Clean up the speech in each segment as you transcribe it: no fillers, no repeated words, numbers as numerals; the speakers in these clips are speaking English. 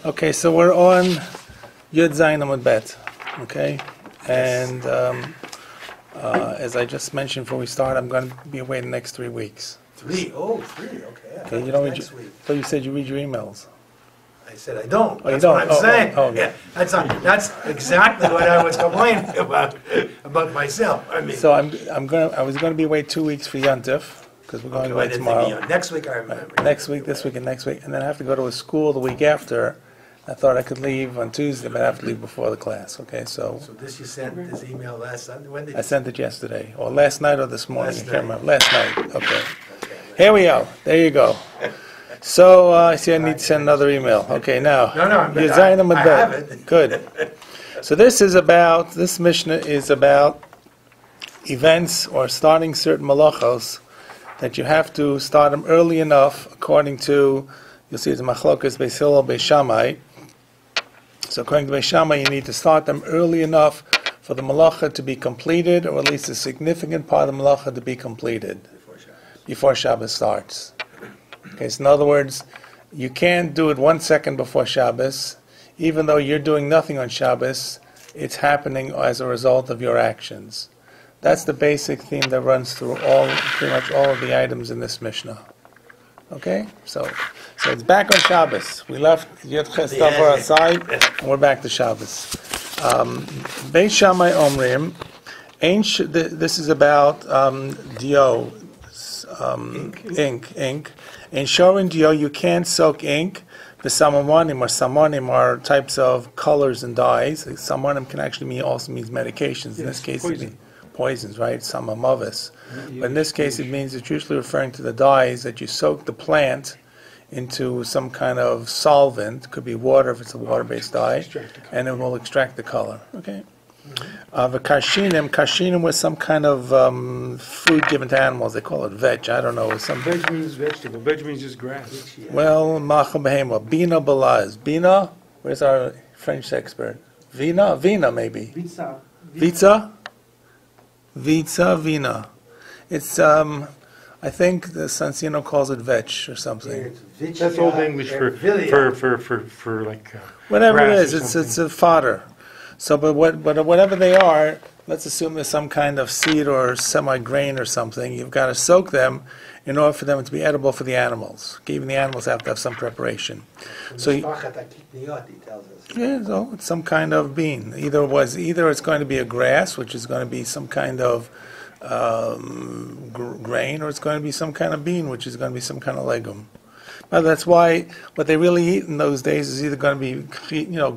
Okay, so we're on Yud Zayin Amud Bet. Okay, and as I just mentioned before we start, I'm going to be away the next 3 weeks. 3? Oh, 3. Okay. Okay, you don't read. So you said you read your emails. I said I don't. Oh, you That's don't? what I'm saying. Okay. Yeah, that's exactly what I was complaining about myself. I mean, So I was going to be away 2 weeks for Yontif because we're going away tomorrow. Next week, I remember. Next week, this week, and next week, and then I have to go to a school the week after. I thought I could leave on Tuesday, but I have to leave before the class. Okay, so this you sent this email last Sunday. When did I sent it yesterday, or last night, or this morning. I can't remember. Last night. Okay. Okay. Here we go. There you go. So I see I need to send another email. Okay, now. No, I have it. Good. So this Mishnah is about events or starting certain malachos that you have to start them early enough, according to, you'll see it's Machlokas Beis Hillel Beis Shammai. So according to Beis Shammai, you need to start them early enough for the malacha to be completed, or at least a significant part of the malacha to be completed before Shabbos starts. Okay, so in other words, you can't do it 1 second before Shabbos, even though you're doing nothing on Shabbos. It's happening as a result of your actions. That's the basic theme that runs through pretty much all of the items in this Mishnah. Okay, so it's back on Shabbos. We left Yud Ches Davar aside, and we're back to Shabbos. Beis Shammai Omrim, this is about dio, ink. In Shorin dio, you can't soak ink. The samamonim or samonim are types of colors and dyes. Samamonim can actually also means medications. In this case, it means poisons, right? Samamovis. But in this case, it means it's usually referring to the dyes that you soak the plant into some kind of solvent. Could be water if it's a water-based dye, and it will extract the color. Okay. The kashinim was some kind of food given to animals. They call it veg. I don't know. Veg means vegetable. Veg means just grass. Well, macha behema. Bina balaz. Bina? Where's our French expert? Vina maybe. Vitza? Vina. It's I think the Sansino calls it vetch or something. That's Old English for like whatever it is. It's a fodder. So, but whatever they are, let's assume there's some kind of seed or semi-grain or something. You've got to soak them in order for them to be edible for the animals. Even the animals have to have some preparation. So, so it's some kind of bean. Either it's going to be a grass, which is going to be some kind of grain, or it's going to be some kind of bean, which is going to be some kind of legume. But that's why what they really eat in those days is either going to be,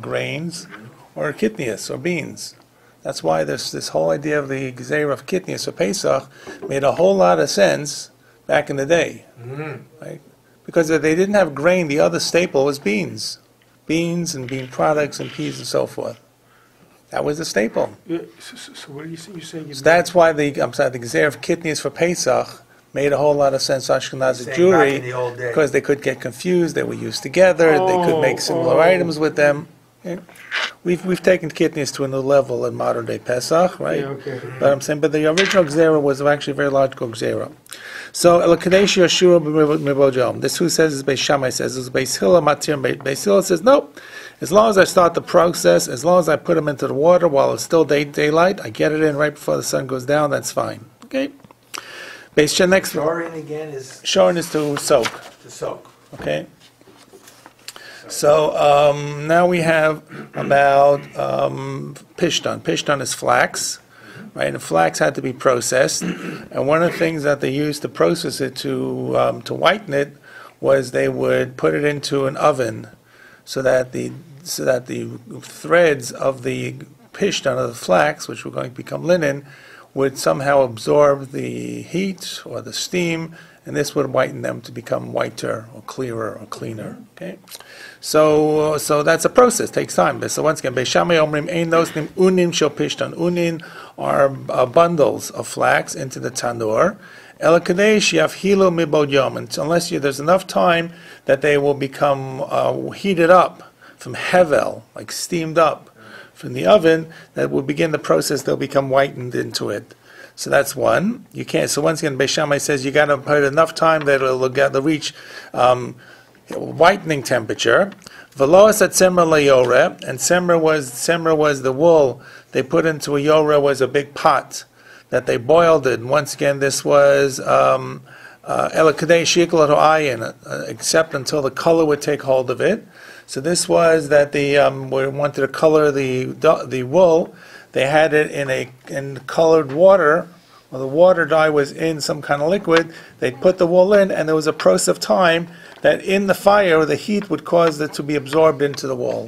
grains, or kitnias, or beans. That's why this whole idea of the Gzeira of kitnias or Pesach made a whole lot of sense back in the day. Right? Because if they didn't have grain, the other staple was beans. Beans and bean products and peas and so forth. That was the staple. So what are you saying? So that's why the Gzeira of kitnias for Pesach made a whole lot of sense to Ashkenazi Jewry, because they could get confused, they were used together, they could make similar items with them. Okay. We've taken kitnias to a new level in modern day Pesach, right? Yeah, okay. But I'm saying, but the original Gzeira was actually a very logical Gzeira. So El Kadesh Yeshua Mibojom. This who says is Beis Shammai says is Beis Hillel Matir. Beis Hillel says no. As long as I start the process, as long as I put them into the water while it's still daylight, I get it in right before the sun goes down. That's fine. Okay. Beis next. Shorin again is. Shorin is to soak. To soak. Okay. So now we have about pishtan. Pishtan is flax, right? And flax had to be processed, and one of the things that they used to process it to whiten it was they would put it into an oven, so that the threads of the pishtan of the flax, which were going to become linen, would somehow absorb the heat or the steam, and this would whiten them to become whiter or clearer or cleaner. Okay, so that's a process. Takes time. So once again, Beis Shammai Omrim Ein Nosnim Unin Shel Pishtan. Unin are bundles of flax into the tanur. El Kadesh Yafhilu Mibod Yom. Unless there's enough time that they will become heated up from hevel, like steamed up from the oven, that will begin the process. They'll become whitened into it. So that's one. You can't. So once again, Beis Shammai says you got to put enough time that it'll reach whitening temperature. Veloas at Semra layore, and Semra was the wool they put into a yore, was a big pot that they boiled it. And once again, this was Elakadei Shikla to ayin, except until the color would take hold of it. So this was that we wanted to color the wool. They had it in colored water. Well, the water dye was in some kind of liquid. They'd put the wool in, and there was a process of time that in the fire, the heat would cause it to be absorbed into the wool.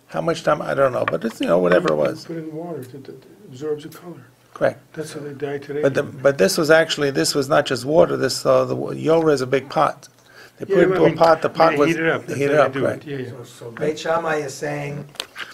How much time? I don't know, but it's, whatever it was. Put it in water, it absorbs the color. Correct. That's how they dye today. But this was not just water. This the yore is a big pot. They put it into a pot. The pot was heat it up. heat it up, right? Yeah. So Beit Shammai is saying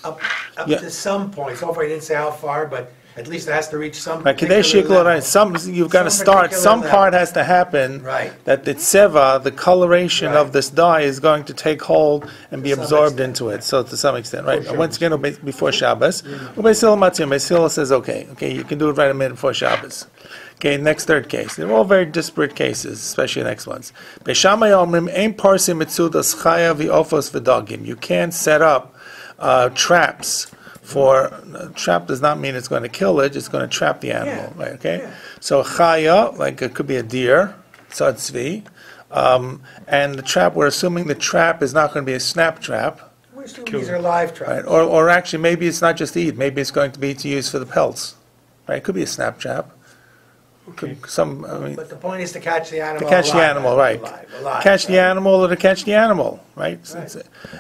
up Yeah. to some point. So far, he didn't say how far, but at least it has to reach some Right, particular Kadesh Yiklo, right, level. you've got to Some start, particular some level. part has to happen. Right. That the tseva, the coloration Right. of this dye is going to take hold and be some absorbed extent. into it, so to some extent, right? Before Once again, before Shabbos. Beis Hillel says, okay, you can do it right a minute before Shabbos. Okay, next third case. They're all very disparate cases, especially the next ones. Beis Shammai omrim, ein parsim mitzudas chaya v'ofos v'dagim. You can't set up traps. Trap does not mean it's going to kill it, it's going to trap the animal, Yeah. right? Okay? Yeah. So chaya, like it could be a deer, tzad tzvi, and the trap, we're assuming the trap is not going to be a snap trap, We're assuming these are live traps. right? Or actually, maybe it's not just to eat, maybe it's going to be to use for the pelts, right? It could be a snap trap. Okay. But the point is to catch the animal. To catch the alive, animal, right? Alive, Catch the right? animal or to catch the animal, right? Right.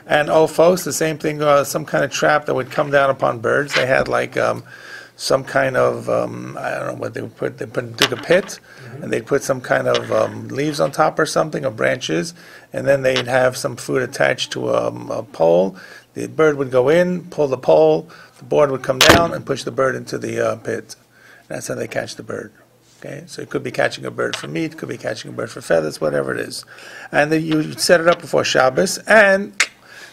And ophos, the same thing, some kind of trap that would come down upon birds. They had like some kind of, I don't know what they would put, dig a pit, and they'd put some kind of leaves on top or something, or branches, and then they'd have some food attached to a pole. The bird would go in, pull the pole, the board would come down and push the bird into the pit. That's how they catch the bird. Okay, so it could be catching a bird for meat, could be catching a bird for feathers, whatever it is. And then you set it up before Shabbos, and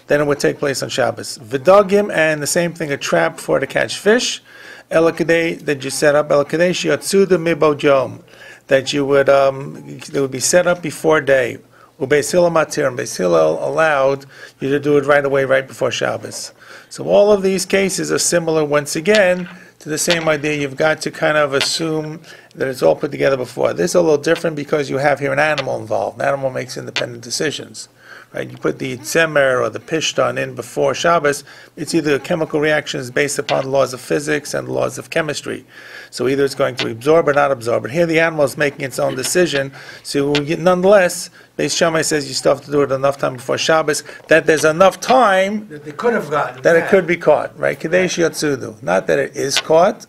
then it would take place on Shabbos. Vidagim, and the same thing, a trap to catch fish. Elakadei, that you set up, Elakadei shiatsuda mibod yom, that you would, they would be set up before day. Beis Hillel matir, and Beis Hillel allowed you to do it right away, right before Shabbos. So all of these cases are similar, once again, to the same idea. You've got to kind of assume that it's all put together before. This is a little different because you have here an animal involved. An animal makes independent decisions, right? You put the tzemer or the pishtan in before Shabbos, it's either chemical reactions based upon laws of physics and laws of chemistry. So either it's going to absorb or not absorb. But here the animal is making its own decision. So nonetheless, Beis Shammai says you still have to do it enough time before Shabbos, that there's enough time That they could have gotten. that it could be caught, right? Kadesh Yatsudu. Not that it is caught,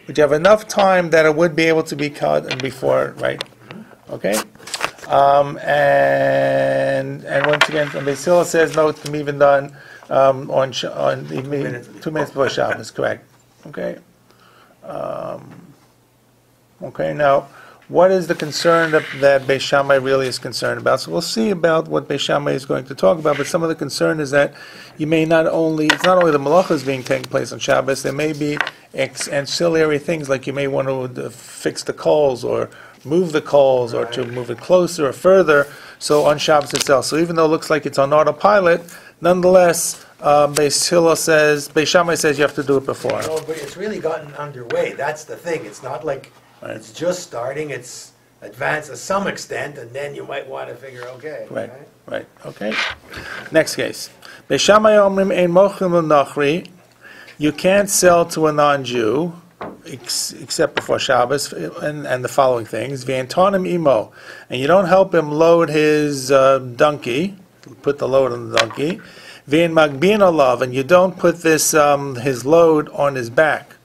but you have enough time that it would be able to be caught and before, right? Okay? And once again, Beis Hillel says no, it can be even done on 2 minutes before Shabbos, correct? Okay? Okay, now, what is the concern that Beis Shammai really is concerned about? So we'll see about what Beis Shammai is going to talk about, but some of the concern is that you may it's not only the malachas being taking place on Shabbos, there may be ancillary things, like you may want to fix the coals, or move the coals, or to move it closer or further, so on Shabbos itself. So even though it looks like it's on autopilot, nonetheless, Beis Shammai says you have to do it before. No, but it's really gotten underway. That's the thing. It's not like it's just starting. It's advanced to some extent, and then you might want to figure, okay. Right. Okay. Next case. Beis Shammai omrim ein mochim l'nochri. You can't sell to a non-Jew except before Shabbos, and the following things: v'antonim imo, and you don't help him load his donkey. Put the load on the donkey. V'in magbin alav, and you don't put this his load on his back.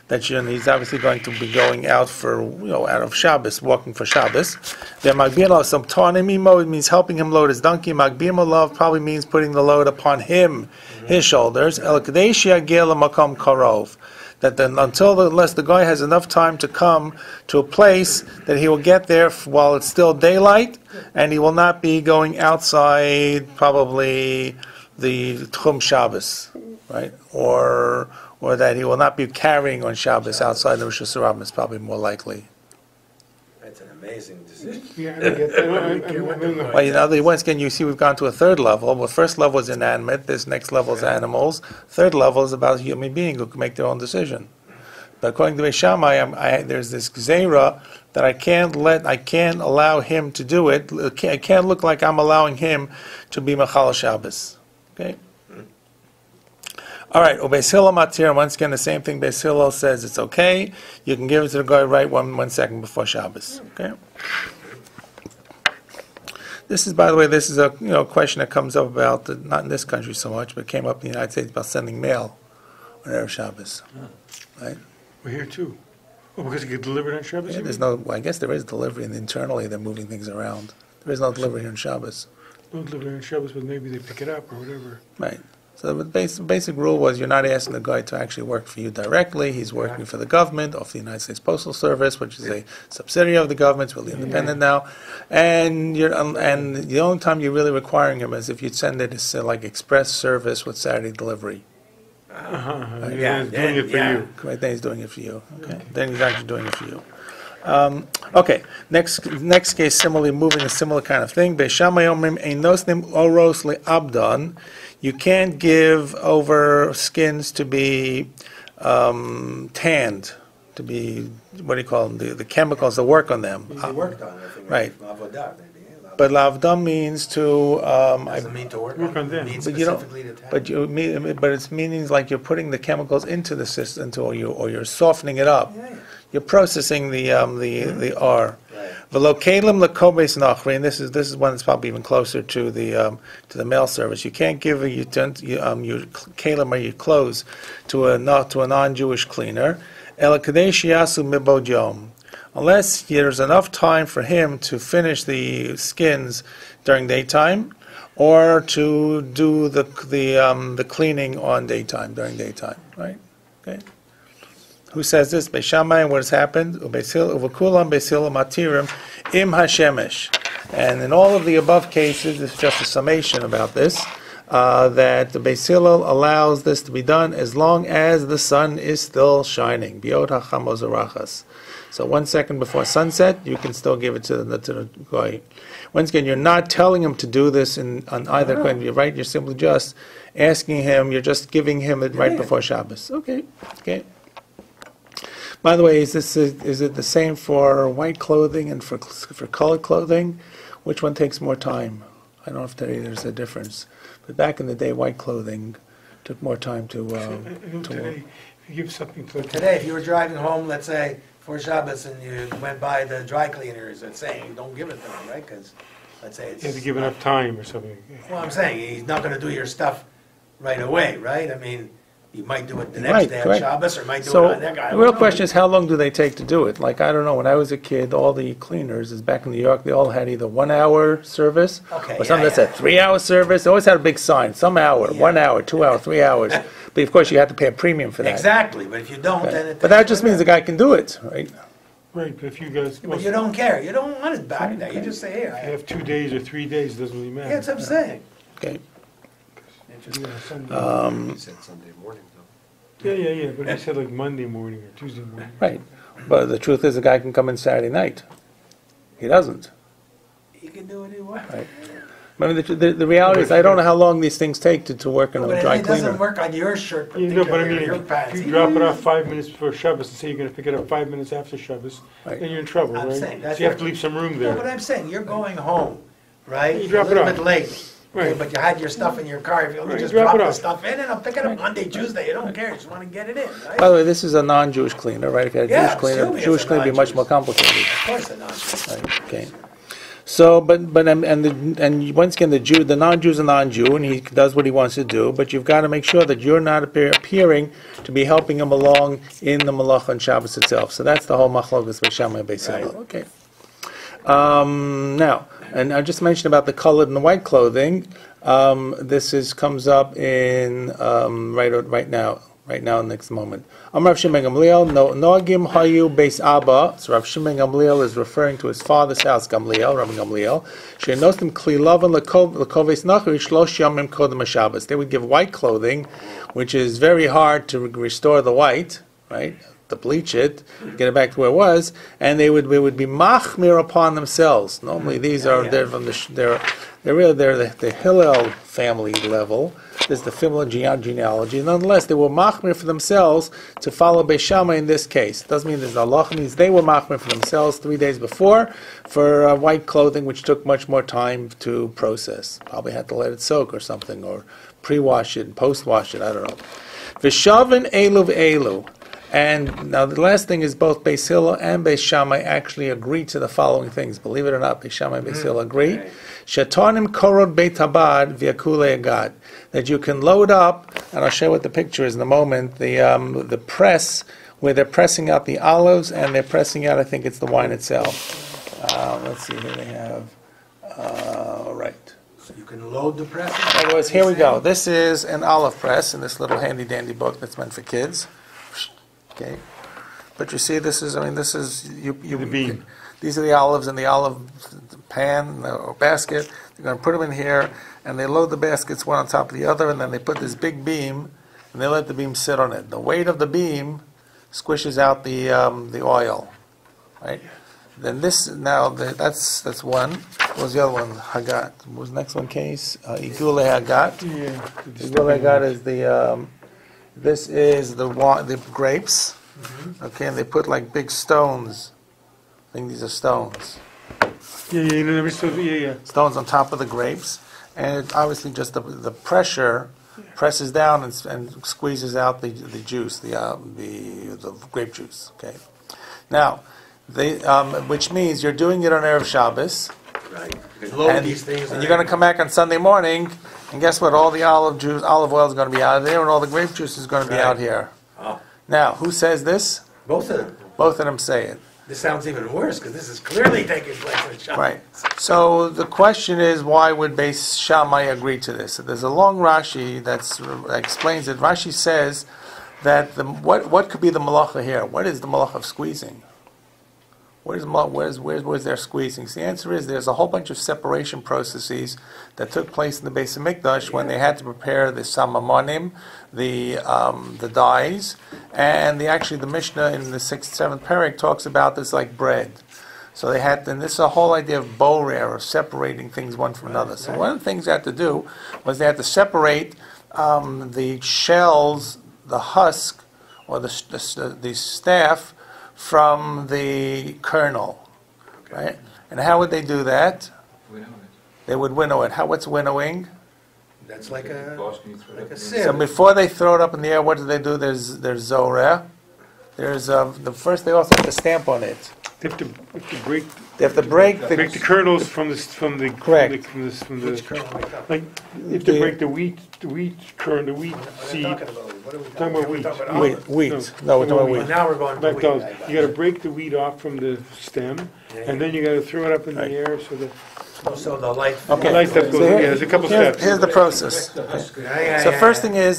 That he's obviously going to be going out for out of Shabbos, walking for Shabbos. Then magbin alav, some tonim imo, it means helping him load his donkey. Magbin alav probably means putting the load upon him, his shoulders. El kadesh yagil makom karov. That then, unless the guy has enough time to come to a place that he will get there while it's still daylight, and he will not be going outside probably the Tchum Shabbos, right? Or that he will not be carrying on Shabbos outside the Rosh Hashanah is probably more likely. That's an amazing decision. Yeah, I get that. Well, once again, you see we've gone to a third level. Well, first level is inanimate. This next level is animals. Third level is about a human being who can make their own decision. But according to Beis Shammai, there's this gzeira that I can't allow him to do it. It can't look like I'm allowing him to be Machal Shabbos. Okay? All right, Beis Hillel matir, once again, the same thing. Beis Hillel says it's okay. You can give it to the guy right 1 second before Shabbos. Okay? This is, by the way, a question that comes up about, not in this country so much, but came up in the United States about sending mail on Erev Shabbos. Right? We're here too. Oh, because it get delivered on Shabbos? Yeah, I guess there is delivery, and internally they're moving things around. There is no delivery on Shabbos. No delivery on Shabbos, but maybe they pick it up or whatever. Right. So the basic rule was you're not asking the guy to actually work for you directly. He's working for the government, or for the United States Postal Service, which is a subsidiary of the government. It's really independent now. And and the only time you're really requiring him is if you send it as like express service with Saturday delivery. Right. Yeah, doing it for you. Right, then he's doing it for you. Okay, then he's actually doing it for you. Okay, next case, similarly moving a similar kind of thing. Beis Shammai omrim ein nosnim oros le'abdon. You can't give over skins to be tanned, to be, what do you call them, the chemicals that work on them. They worked on it, I think. Right. Avodah, maybe. But lavdam means to. Doesn't mean to work on them. It means But you don't. specifically to tan. But it's meaning like you're putting the chemicals into the system, or you're softening it up. Yeah. You're processing the R. Right. V'lokelim lekobes nachri, and this is one that's probably even closer to the mail service. You can't give your kelim or your clothes to a non-Jewish cleaner. Ela kadesh yasu mibod yom, unless there's enough time for him to finish the skins during daytime, or to do the cleaning on during daytime. Right? Okay. Who says this? Beis Shammai, and what has happened? Uvakulam Beis Hillel matirim im hashemesh. And in all of the above cases, it's just a summation about this, that the Beis Hillel allows this to be done as long as the sun is still shining. Biot hachamos arachas. So 1 second before sunset, you can still give it to the guy. Once again, you're not telling him to do this on either coin. You're right. You're simply just asking him. You're just giving him it right before Shabbos. Okay. By the way, is it the same for white clothing and for colored clothing? Which one takes more time? I don't know if today there's a difference, but back in the day, white clothing took more time to Today, if you give something to Today, if you were driving home, let's say, for Shabbos, and you went by the dry cleaners and saying, don't give it to him, right? Because, let's say it's... You have to give enough time or something. Well, I'm saying, he's not going to do your stuff right away, right? I mean, you might do it the next day on Shabbos, or might do it on that guy. The real question is, how long do they take to do it? Like, I don't know, when I was a kid, all the cleaners, back in New York, they all had either 1 hour service, or some that said 3 hour service. They always had a big sign, some hour, 1 hour, 2 hours, 3 hours. But of course, you had to pay a premium for that. Exactly, but if you don't, then it... But that just means the guy can do it, right? Right, but if you guys... But you don't care. You don't want it back there. You just say, here. If you have 2 days or 3 days, it doesn't really matter. Yeah, that's what I'm saying. Okay. Yeah, Sunday. You said Sunday morning, though. Yeah, but he said like Monday morning or Tuesday morning. Right. But the truth is, the guy can come in Saturday night. He doesn't. He can do what he wants. Right. I mean, the reality is, I don't know how long these things take to work in a dry But it cleaner. doesn't work on your shirt You know, but I particularly, mean, or your pants. if you drop it off 5 minutes before Shabbos and say you're going to pick it up 5 minutes after Shabbos, Right. then you're in trouble, I'm right? saying, So that's you have right. to leave some room No, but there. I'm saying, you're going home, right? You drop a little it off. bit late. Right. Okay, but you had your stuff in your car. If you Right, just drop drop it the off. stuff in, and I'll pick it up Monday, Tuesday. You don't care. You just want to get it in, right? By the way, this is a non-Jewish cleaner, right? If you had a Yeah, Jewish cleaner, assuming it's Jewish a cleaner would be much more non-Jewish. complicated. Of course they're not. Right, okay. So, and once again, the non-Jew is a non-Jew, and he does what he wants to do. But you've got to make sure that you're not appearing to be helping him along in the Malach on Shabbos itself. So that's the whole machlokas Beis Shammai and Beis Hillel. Okay. Now, and I just mentioned about the colored and the white clothing. This comes up in right now, next moment. Rav Shimon Gamliel, Noagim Hayu Beis Abba. So Rav Shimon Gamliel is referring to his father's house, Gamliel, Rabbi Gamliel. She'nostim Kli Lavan Lekoves Nachri Shlosh Yomim Kodem HaShabbos. They would give white clothing, which is very hard to restore the white, right? to bleach it, get it back to where it was, and they would be machmir upon themselves. Normally, these are they're from they're the Hillel family level. There's the Hillel genealogy. Nonetheless, they were machmir for themselves to follow Beis Shammai in this case. It doesn't mean there's Allah. It means they were machmir for themselves 3 days before for white clothing, which took much more time to process. Probably had to let it soak or something, or pre-wash it, post-wash it. I don't know. V'shavin elu v'elu. And now the last thing is both Beis Hillel and Beis Shammai actually agree to the following things. Believe it or not, Beis Shammai and Beis Hillel agree. Shatonim korod beit habad v'yakule agad. That you can load up, and I'll show you what the picture is in a moment, the press, where they're pressing out the olives, and they're pressing out, I think it's the wine itself. Let's see, here they have, right. So you can load the press? Anyways, here we go. This is an olive press in this little handy-dandy book that's meant for kids. Okay. But you see, this is the beam. These are the olives in the olive pan or basket. They're going to put them in here, and they load the baskets one on top of the other, and then they put this big beam, and they let the beam sit on it. The weight of the beam squishes out the oil, right? Then this that's one. What was the other one? Hagat. What was the next one? Case Igule Hagat. Yeah. Igule Hagat is the. This is the grapes. Okay, and they put like big stones. I think these are stones. Yeah. Stones on top of the grapes, and it obviously just the pressure presses down and squeezes out the juice, the grape juice. Okay, now which means you're doing it on Erev Shabbos, Right. You can load these things. and you're going to come back on Sunday morning, and guess what? All the olive oil is going to be out of there, and all the grape juice is going to be out here. Oh. Now, who says this? Both of them. Both of them say it. This sounds even worse because this is clearly taking place in Shabbos. Right. So the question is, why would Beis Shammai agree to this? There's a long Rashi that explains it. Rashi says that what could be the malacha here? What is the malacha of squeezing? Where's their squeezing? So the answer is there's a whole bunch of separation processes that took place in the Beis Hamikdash when they had to prepare the samamonim, the dyes, and the Mishnah in the 6th, 7th parak talks about this like bread. So they had, and this is a whole idea of borer, of separating things one from another. So one of the things they had to do was they had to separate the shells, the husk, or the staff from the kernel, right? And how would they do that? They would winnow it. What's winnowing? That's like a sieve. So before they throw it up in the air, what do? There's zoreh. There's first they also have to stamp on it. They have to break. They have to break the kernels from the correct. Which kernel are we talking? Like you have to break the wheat kernel, the wheat seed. What are we Talking about wheat. Wheat. No, we're talking about Well, wheat. now we're going to Like wheat. those. You got to break the wheat off from the stem, and then you got to throw it up in the air so that So the light. Okay. light stuff goes. So here- There's a couple Here's steps. the process. So first thing is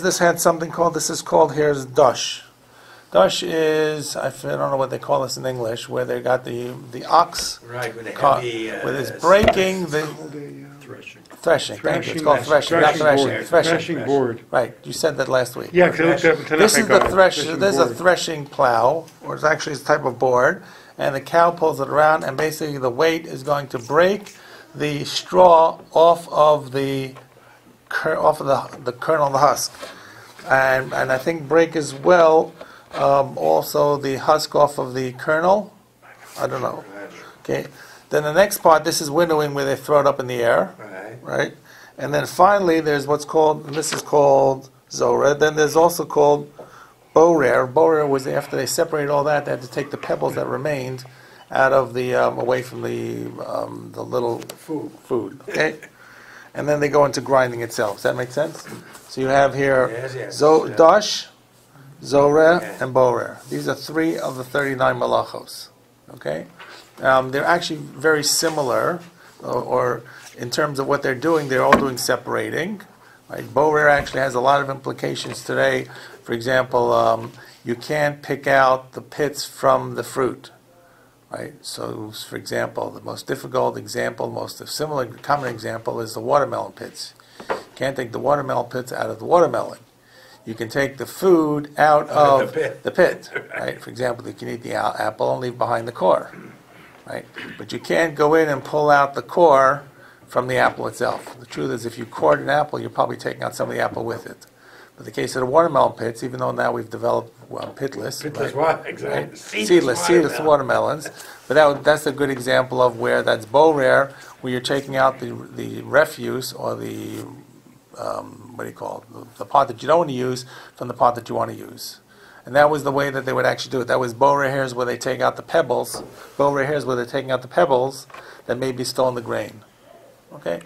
here's dash. Dash is I don't know what they call this in English, where they got the ox Right, with a caught, heavy. where it's breaking the threshing. Thank you. It's called threshing, not threshing. Threshing board. Right. You said that last week. Yeah, because I looked it up and This is the threshing. There's a threshing plow, or it's actually a type of board, and the cow pulls it around, and basically the weight is going to break the straw off of the kernel, the husk, and I think break as well. Also the husk off of the kernel. I don't know. Okay. Then the next part, this is winnowing, where they throw it up in the air. Right. And then finally, there's this is called zoreh. Then there's also called borer. Borer was after they separated all that, they had to take the pebbles that remained out of the away from the little food. Okay. And then they go into grinding itself. Does that make sense? So you have here dash, zoreh, and borer. These are 3 of the 39 malachos. Okay. They're actually very similar, or in terms of what they're doing, they're all doing separating. Right? Borer actually has a lot of implications today. For example, you can't pick out the pits from the fruit. Right? So, for example, the most difficult example, common example is the watermelon pits. You can't take the watermelon pits out of the watermelon. You can take the food out of the pit. right? For example, you can eat the apple and leave behind the core, right? But you can't go in and pull out the core from the apple itself. The truth is, if you cored an apple, you're probably taking out some of the apple with it. But the case of the watermelon pits, even though now we've developed pitless, What? Exactly. right? Seedless watermelons. But that's a good example of where that's borer, where you're taking out the refuse or the what do you call it? The part that you don't want to use from the part that you want to use. And that was the way that they would actually do it. That was borer hairs where they take out the pebbles. Borer hairs where they're taking out the pebbles that may be still in the grain. Okay?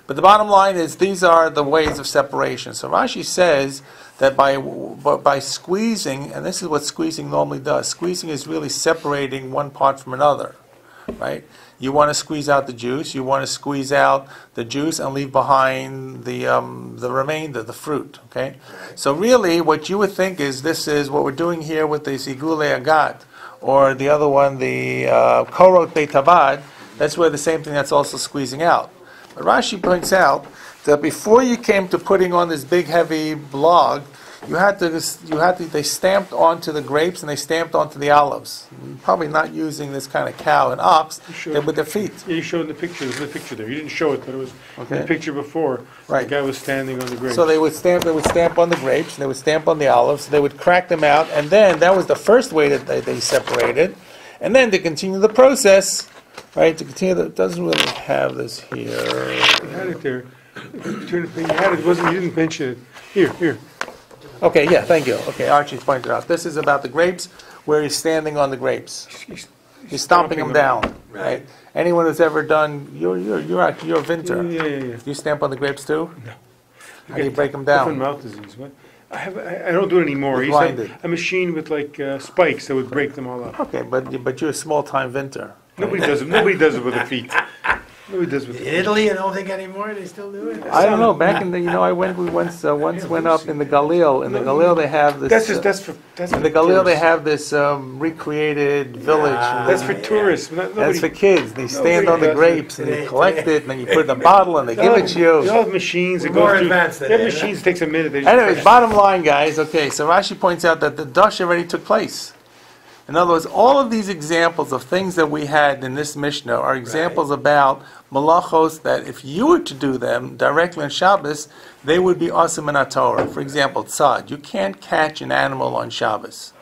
But the bottom line is these are the ways of separation. So Rashi says that by squeezing, and this is what squeezing normally does, squeezing is really separating one part from another, right? You want to squeeze out the juice, you want to squeeze out the juice and leave behind the remainder, the fruit, okay? So really what you would think is this is what we're doing here with the Sigule Agat, or the other one, the Korot Beit Avad. That's where the same thing that's also squeezing out. But Rashi points out that before you came to putting on this big heavy log, they stamped onto the grapes and they stamped onto the olives. Probably not using this kind of cow and ox, with their feet. Yeah, you showed the picture. There's the picture there. You didn't show it, but it was in the picture before. Right. The guy was standing on the grapes. So they would stamp on the grapes, and they would stamp on the olives, they would crack them out, and then that was the first way that they separated. And then to continue the process, right, it doesn't really have this here. You had it there. You had it, you didn't mention it. Here. Okay, yeah, thank you. Okay, Archie's pointed out. This is about the grapes, where he's standing on the grapes. He's stomping them down, right? Anyone who's ever done, you're a vinter. Yeah. You stamp on the grapes too? No. How do you break them down? Different mouth disease. What? I don't do it anymore. I used to have a machine with like spikes that would break them all up. Okay, but you're a small-time vinter. Nobody does it. Nobody does it with their feet. Nobody does it with In their feet. Italy, you don't think anymore? They still do it? I don't know. Back in the, we once went up in the Galil. In the Galil, they have this. That's for in the Galil, they have this recreated village. That's for tourists. That's for kids. They stand on the grapes and they collect it, and then you put it in a bottle and they give it to They you. all have machines that We're more go through. advanced They than have that, machines. Takes a minute. They Anyways, bottom line, guys. Okay, so Rashi points out that the dash already took place. In other words, all of these examples of things that we had in this Mishnah are examples about malachos that if you were to do them directly on Shabbos, they would be asim in Torah. For example, tzad. You can't catch an animal on Shabbos,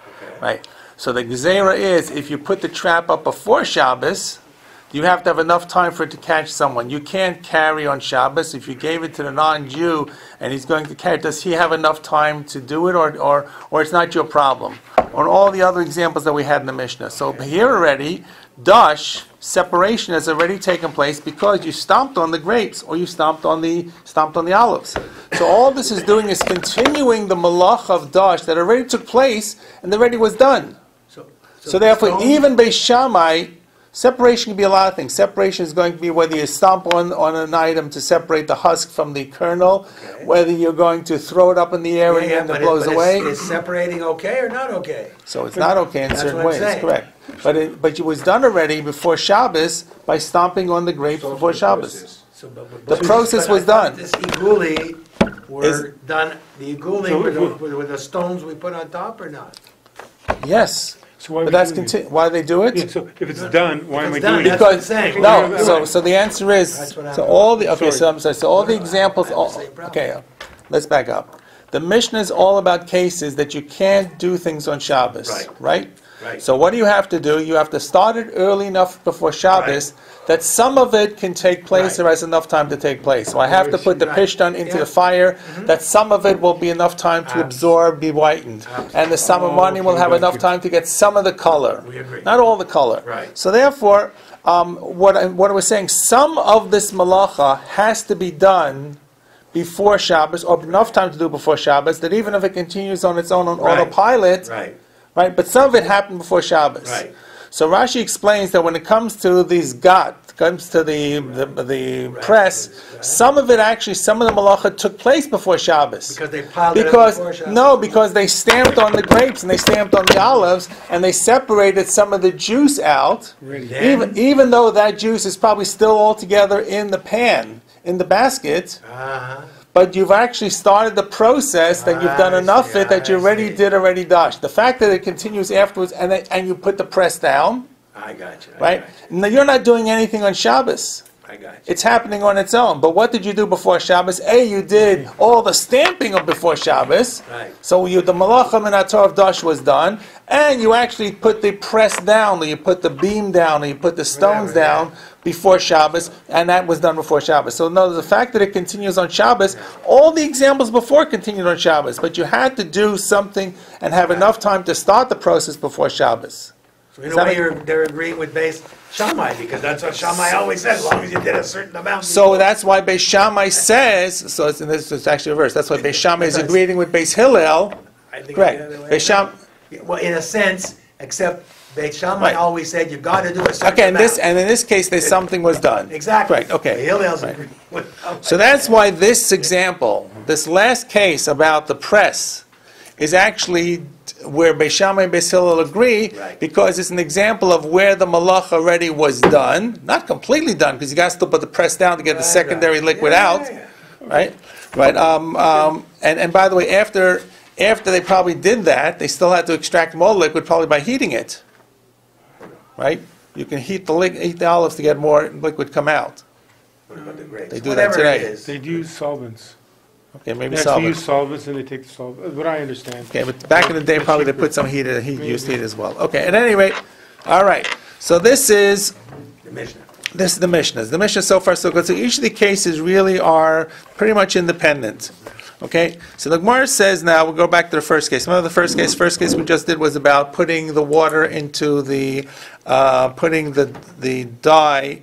right? So the gezerah is, if you put the trap up before Shabbos, you have to have enough time for it to catch someone. You can't carry on Shabbos. If you gave it to the non-Jew and he's going to catch, does he have enough time to do it, or it's not your problem? On all the other examples that we had in the Mishnah. So here already, dash, separation has already taken place because you stomped on the grapes or you stomped on the olives. So all this is doing is continuing the malach of dash that already took place and already was done. So therefore, even Beis Shammai, separation can be a lot of things. Separation is going to be whether you stomp on an item to separate the husk from the kernel, whether you're going to throw it up in the air and it blows away. Is separating okay or not okay? So it's not okay in certain ways, saying. correct. But it was done already before Shabbos by stomping on the grapes before Shabbos. The process was done. This iguli were done, the iguli with the stones we put on top or not? Yes. So why But that's why they do it? Yeah, so if it's done, why am I It's done, doing it? that's what I'm saying. No. So the answer is That's what I'm- so all the okay. Sorry. I'm sorry. So all the examples. I have the same problem. Okay, let's back up. The Mishnah is all about cases that you can't do things on Shabbos, right? Right. So what do you have to do? You have to start it early enough before Shabbos that some of it can take place or has enough time to take place. So I have to put the pishtan into the fire that some of it will be enough time to absorb, be whitened. And the samamani will have enough time to get some of the color. We agree. Not all the color. Right. So therefore, what I was saying, some of this malacha has to be done before Shabbos, or enough time to do before Shabbos, that even if it continues on its own on autopilot, right? But some of it happened before Shabbos. Right. So Rashi explains that when it comes to these comes to the press, some of the malacha took place before Shabbos. Because they piled it up before Shabbos? No, because they stamped on the grapes and they stamped on the olives and they separated some of the juice out, even though that juice is probably still all together in the pan, in the basket. but you've actually started the process, that you've done enough of it that you already did dash. The fact that it continues afterwards, and you put the press down, I got you. right? Now, you're not doing anything on Shabbos. I got you. It's happening on its own. But what did you do before Shabbos? You did all the stamping of before Shabbos. Right. So the malacha min haTorah of dash was done, and you actually put the press down, or you put the beam down, or you put the stones down before Shabbos, and that was done before Shabbos. So no, the fact that it continues on Shabbos, all the examples before continued on Shabbos, but you had to do something and have enough time to start the process before Shabbos. So in a way, they're agreeing with Beis Shammai, because that's what Shammai always said, as long as you did a certain amount. So that's why Beis Shammai says, so it's actually reversed, that's why Beis Shammai is agreeing with Beis Hillel. I think Correct. the other way Beis Shammai. Well, in a sense, except Beis Shammai always said, you got to do a certain Okay, amount. and in this case, something was done. Exactly. Correct, okay. Hillel's Right. agreeing with So that's why this example, this last case about the press, is actually where Beis Shammai and Beis Hillel agree, because it's an example of where the malach already was done, not completely done, because you got to still put the press down to get the secondary liquid out, right? Right. And by the way, after they probably did that, they still had to extract more liquid, probably by heating it, right? You can heat the olives to get more liquid come out. What about the grapes? They do that Whatever it today. is. They use solvents. Okay, maybe They actually use solvent. solvents and they take the solvent, what I understand. Okay, but back in the day, probably they put some heat used heat as well. Okay, at any rate, all right. So this is The Mishnah. This is the Mishnahs. The Mishnah so far so good. So each of the cases really are pretty much independent. Okay? So the Gemara says now, we'll go back to the first case. Remember the first case? First case we just did was about putting the water into the, putting the dye,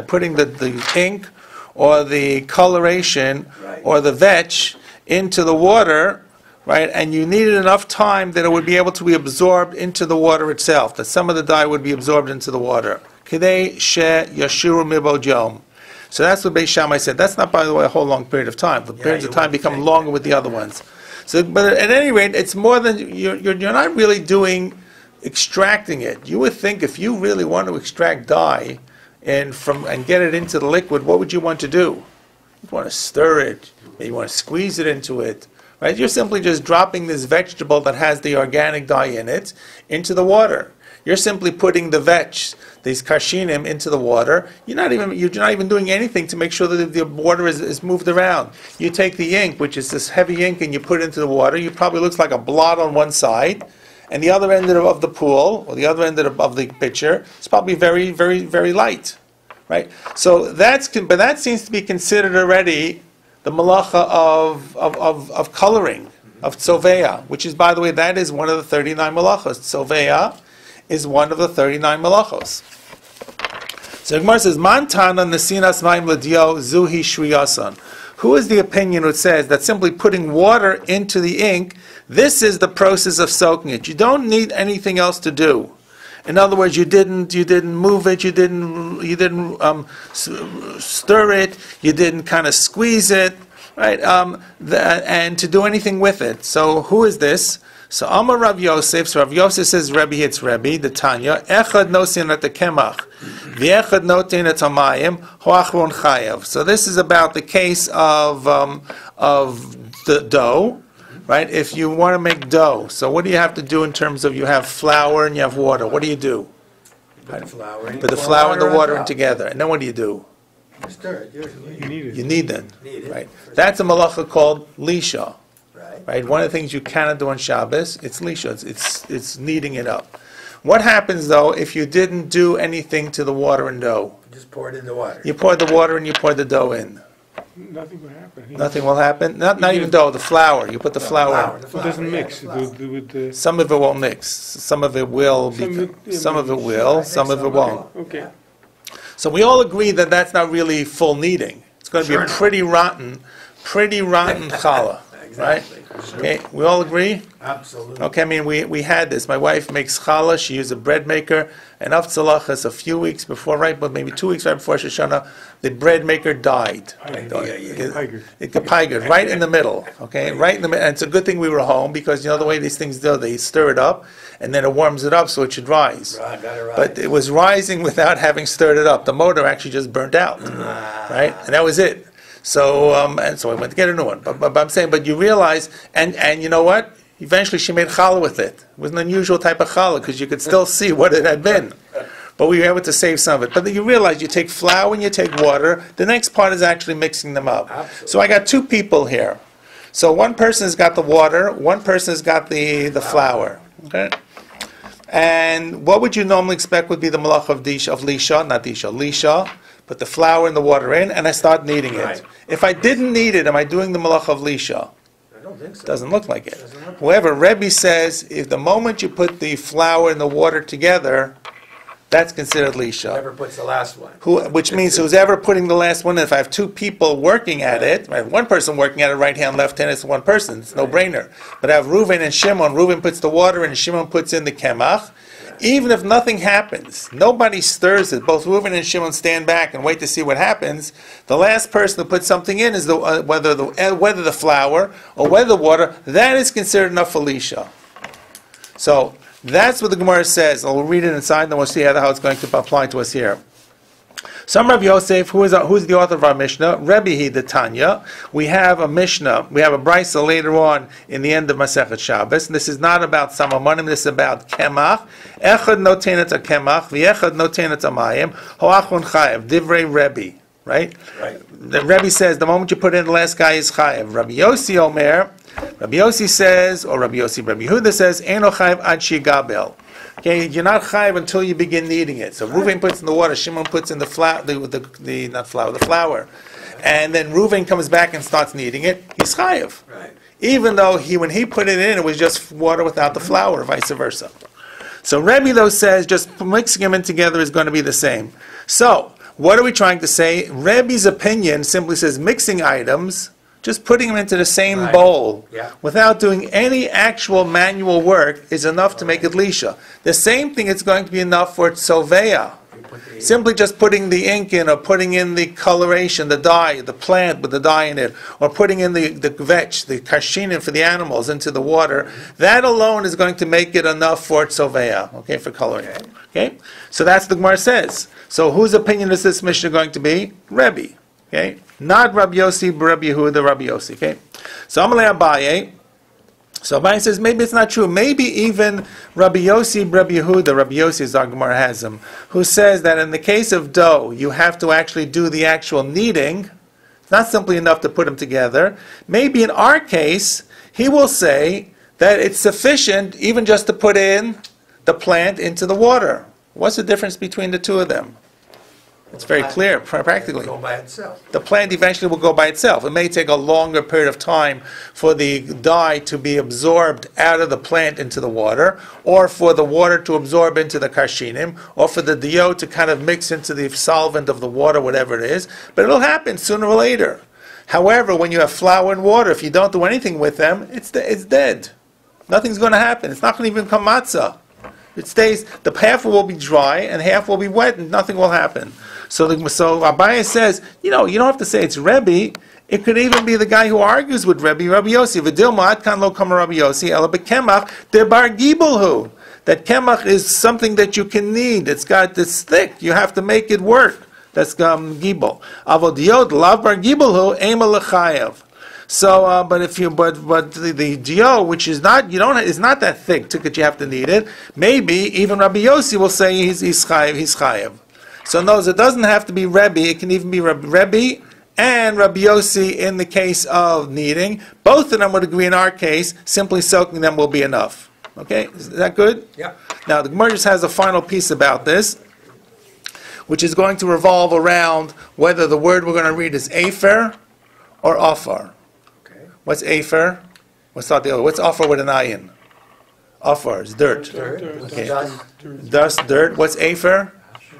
putting the ink or the coloration or the vetch into the water, right? And you needed enough time that it would be able to be absorbed into the water itself, that some of the dye would be absorbed into the water. Kidei she yashuru mibod yom. So that's what Beis Shammai said. That's not, by the way, a whole long period of time. The periods of time become longer with the other ones. So, but at any rate, it's more than you're not really doing extracting it. You would think if you really want to extract dye and get it into the liquid, what would you want to do? You want to stir it. You want to squeeze it into it. Right? You're simply just dropping this vegetable that has the organic dye in it into the water. You're simply putting the vetch, these kashinim, into the water. You're not even doing anything to make sure that the water is moved around. You take the ink, which is this heavy ink, and you put it into the water. It probably looks like a blot on one side, and the other end of the pool, or the other end of the pitcher, is probably very, very, very light, right? So but that seems to be considered already the malacha of coloring, of tzoveya, which is, by the way, that is one of the 39 malachos. Tzoveya is one of the 39 malachos. So Gemara says, "Man tana nesinas mayim l'dio zuhi shriyasan." Who is the opinion which says that simply putting water into the ink, this is the process of soaking it? You don't need anything else to do. In other words, you didn't move it, you didn't stir it, you didn't kind of squeeze it, right? And to do anything with it. So who is this? So Amar Rav Yosef. So Rav Yosef says, Rebbe hits Rebbe, the Tanya. Echad nosin at the kemach, v'echad notin at hamayim, hoachron chayav. So this is about the case of the dough, right? If you want to make dough, so what do you have to do in terms of you have flour and you have water? What do you do? Put the flour in. Put the flour and the water in together, and then what do you do? Stir it. You need it. You knead them, Knead it. right? That's a malacha called lisha. Right. Right, one of the things you cannot do on Shabbos, it's lisha, it's kneading it up. What happens though if you didn't do anything to the water and dough? Just pour it in the water. You pour the water and you pour the dough in. Nothing will happen. Nothing will happen. Not even dough. The flour. You put the flour. It doesn't mix with the. Some of it won't mix. Some of it will. Some of it will. Some of it won't. Okay. So we all agree that that's not really full kneading. It's going to be a pretty rotten challah. Exactly. Right? Okay, we all agree? Absolutely. Okay, I mean, we had this. My wife makes challah. She used a bread maker. And after a few weeks before, but maybe 2 weeks right before Shoshana, the bread maker died. It gepaigered right in the middle. Okay, right in the middle. And it's a good thing we were home because you know the way these things do, they stir it up and then it warms it up so it should rise. Right, got it right. But it was rising without having stirred it up. The motor actually just burnt out. Right? And that was it. So, and so I went to get a new one. But I'm saying, but you realize, and you know what? Eventually she made challah with it. It was an unusual type of challah because you could still see what it had been. But we were able to save some of it. But then you realize you take flour and you take water. The next part is actually mixing them up. Absolutely. So I got two people here. So one person has got the water, one person has got the flour. Okay? And what would you normally expect would be the malach of lisha, not disha, lisha, put the flour and the water in, and I start kneading it. Right. If I didn't knead it, am I doing the malach of lisha? I don't think so. Doesn't look like it. Doesn't look like However, Rebbe says if the moment you put the flour and the water together, that's considered lisha. Whoever puts the last one. Which means who's ever putting the last one, if I have two people working at it, I have one person working at it, right hand, left hand, it's one person, it's no brainer. But I have Reuven and Shimon, Reuven puts the water in and Shimon puts in the kemach. Even if nothing happens, nobody stirs it, both Reuven and Shimon stand back and wait to see what happens, the last person who puts something in is whether the flour or whether the water, that is considered enough for lisha. So, that's what the Gemara says. We'll read it inside, and then we'll see how it's going to apply to us here. Some Rav Yosef, who's the author of our Mishnah, Rebbe the Tanya. We have a Mishnah, we have a brisa later on in the end of Masechet Shabbos. And this is not about Samamonim, this is about Kemach. Echad notenet a Kemach, v'echad notenet a Mayim, hoachon chayev, divrei Rebbe. Right? The Rebbe says the moment you put in the last guy is chayev. Rabbi Yossi Omer, Rabbi Yossi says, or Rabbi Yossi, Rabbi Yehuda says, Eino chayev ad shigabel. Okay, you're not chayev until you begin kneading it. So Reuven puts in the water, Shimon puts in the flour, the flour, and then Reuven comes back and starts kneading it. He's chayev, Right. even though when he put it in, it was just water without the flour, or vice versa. So Rebbe though says just mixing them in together is going to be the same. So what are we trying to say? Rebbe's opinion simply says mixing items, just putting them into the same Right. bowl, Yeah. without doing any actual manual work, is enough to make it lisha. The same thing is going to be enough for tzoveya. You put the- Simply just putting the ink in, or putting in the coloration, the dye, the plant with the dye in it, or putting in the kvetch, the kashinim for the animals into the water, that alone is going to make it enough for tzoveya, okay, for coloring. Okay? So that's what the Gemara says. So whose opinion is this Mishnah going to be? Rebbe. Okay? Not Rabbi Yossi, but Rabbi Yehuda, Rabbi Yossi. Okay? So Amalei Abaye. So Abaye says maybe it's not true. Maybe even Rabbi Yossi, Rabbi Yehuda, Rabbi Yossi is our Gemara has him, who says that in the case of dough, you have to actually do the actual kneading. It's not simply enough to put them together. Maybe in our case, he will say that it's sufficient even just to put in the plant into the water. What's the difference between the two of them? It's very clear, practically. Go by itself. The plant eventually will go by itself. It may take a longer period of time for the dye to be absorbed out of the plant into the water, or for the water to absorb into the kashinim, or for the dio to kind of mix into the solvent of the water, whatever it is. But it'll happen sooner or later. However, when you have flour and water, if you don't do anything with them, it's dead. Nothing's going to happen. It's not going to even become matzah. It stays, the half will be dry and half will be wet and nothing will happen. So Abaye says, you don't have to say it's Rebbe. It could even be the guy who argues with Rabbi Yossi. V'dilma adkan lo kama Rabbi Yossi, ela bekemach de bar gibelhu. That kemach is something that you can knead. It's thick. You have to make it work. That's gibel. Avodiyot lav bar gibelhu ema lechayev. So, but the dio, which is not that thick that you have to knead it. Maybe even Rabbi Yossi will say he's chayev. So notice it doesn't have to be Rebbe. It can even be Rebbe and Rabbi Yossi in the case of kneading. Both of them would agree in our case. Simply soaking them will be enough. Okay, is that good? Yeah. Now the Gemara just has a final piece about this, which is going to revolve around whether the word we're going to read is afer or afar. Okay. What's afer? What's afar with an ayin? Afar is dirt. Dirt. Okay. Dust. Dust, dirt. What's afer?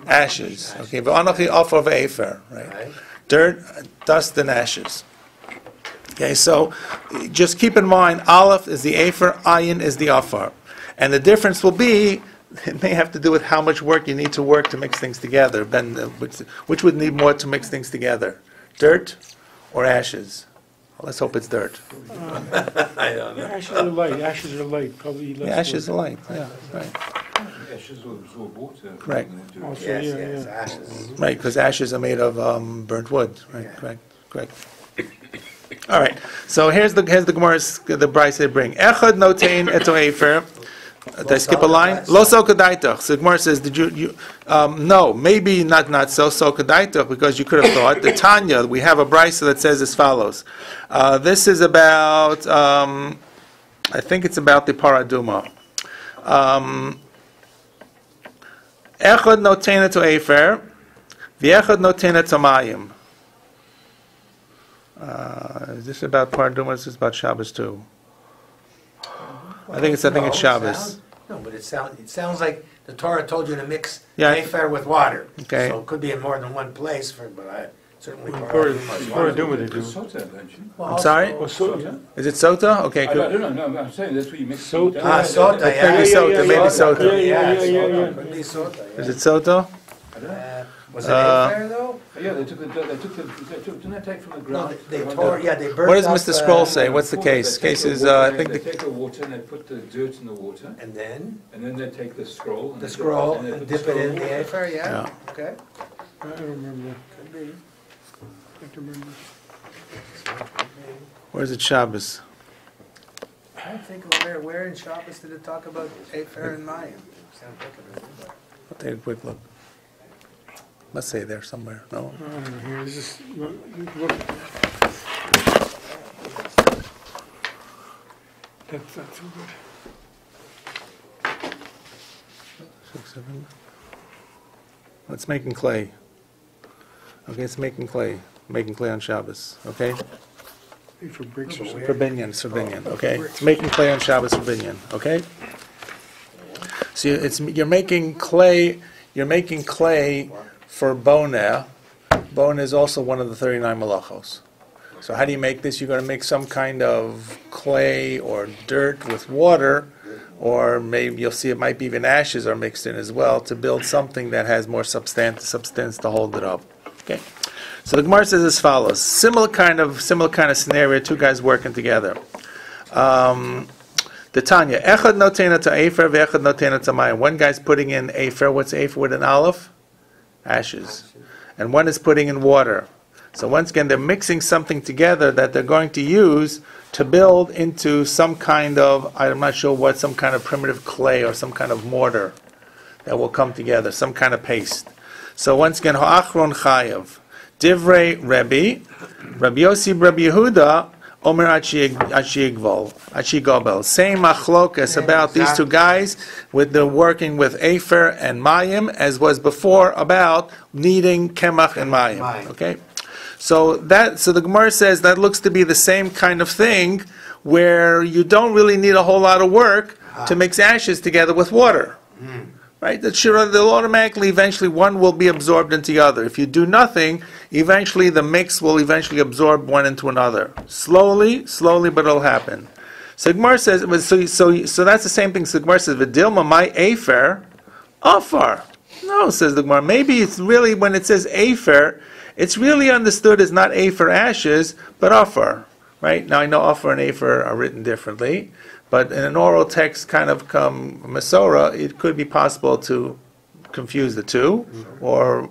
Ashes. Okay. V'anochi afar ve'afer. Right. Dirt, dust, and ashes. Okay. So just keep in mind, aleph is the afer, ayin is the afar, and the difference will be. It may have to do with how much work you need to work to mix things together. Which would need more to mix things together? Dirt or ashes? Well, let's hope it's dirt. I don't know. Ashes are light. Ashes are light. Probably less. Yeah, ashes are light. Yeah, right. Ashes will absorb water. Right. Also, Yes, yeah. ashes. Right, because ashes are made of burnt wood. Right, Yeah. correct. All right. So here's the Gemara's the Bryce they bring. Echad notein eto efer. Did I skip a line? Lo so kadaitach. So the Gemara says, did you? No, maybe not so kadaitach, because you could have thought the Tanya. We have a Bryce that says as follows. This is about. I think it's about the paraduma. Echad notein eto efer. V'echad notein eto mayim. Is this about Paraduma? Is this about Shabbos too? I think it's Shabbos. No, but it sounds like the Torah told you to mix Yeah. Afer with water. Okay. So it could be in more than one place, but I certainly. Paraduma they do. Sota, don't you? I'm sorry? Oh, so, Is it Sota? Okay, I good. don't know, I'm saying that's what you mix. Sota. Sota, yeah. Maybe Sota, maybe Sota. Yeah. Could be Sota, yeah. Is it Sota? Was it Afer though? Yeah, they took, didn't they take from the No, ground? they tore, yeah, they burnt What does up, Mr. Scroll say? What's the case? Case is, I think They the... take the water and they put the dirt in the water, And then and then they take the scroll. And the they scroll and they and put dip it scroll in the water. Afer, yeah? Yeah. Okay. I don't remember. Could be. I don't remember. Where's it Shabbos? I don't think where in Shabbos did it talk about Afer and Mayim? Sound like it, but- I'll take a quick look. Must say there somewhere, no? I don't know, here, this is, look. That's not so good. 6, 7. It's making clay. Okay, it's making clay. Making clay on Shabbos, okay? Maybe for bricks or something. For binyan, okay? It's making clay on Shabbos for binyan, okay? So you're making clay for boneh. Boneh is also one of the 39 malachos. So how do you make this? You're going to make some kind of clay or dirt with water, or maybe you'll see it might be even ashes are mixed in as well to build something that has more substance to hold it up. Okay. So the Gemara says as follows: similar kind of scenario. Two guys working together. The Tanya, echad notena to afer, ve'echad notena to mayim. One guy's putting in afer. What's afer with an aleph? Ashes. And one is putting in water. So once again, they're mixing something together that they're going to use to build into some kind of, I'm not sure what, some kind of primitive clay or some kind of mortar that will come together, some kind of paste. So once again, ha'achron chayav. Divrei Rabbi Yossi, Rabbi Yehuda, Omer Achigobel. Same machlokas about these two guys with the working with Afer and Mayim, as was before about needing Kemach and Mayim. Okay, so the Gemara says that looks to be the same kind of thing, where you don't really need a whole lot of work to mix ashes together with water. Right? They'll automatically, eventually, one will be absorbed into the other. If you do nothing, eventually the mix will eventually absorb one into another. Slowly, but it'll happen. So Gemara says, so that's the same thing. So Gemara says, V'dilma my afer, afar. No, says the Gemara. Maybe it's really, when it says afer, it's really understood as not afer ashes, but afar. Right? Now I know afar and afer are written differently. But in an oral text, kind of Masorah, it could be possible to confuse the two, or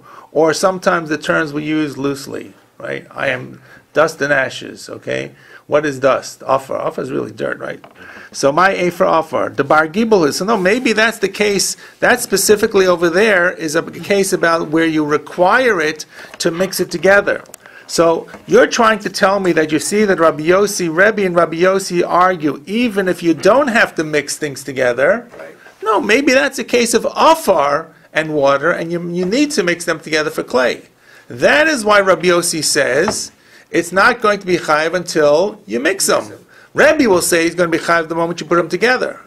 sometimes the terms we use loosely, right? I am dust and ashes, okay? What is dust? Afar. Afar is really dirt, right? So my Afer Afar. The Bar Gibel is, so no, maybe that's the case, that specifically over there is a case about where you require it to mix it together. So you're trying to tell me that you see that Rabbi and Rabbi Yossi argue even if you don't have to mix things together. Right. No, maybe that's a case of afar and water, and you need to mix them together for clay. That is why Rabbi Yossi says it's not going to be chayiv until you mix them. Rabbi will say he's going to be chayiv the moment you put them together.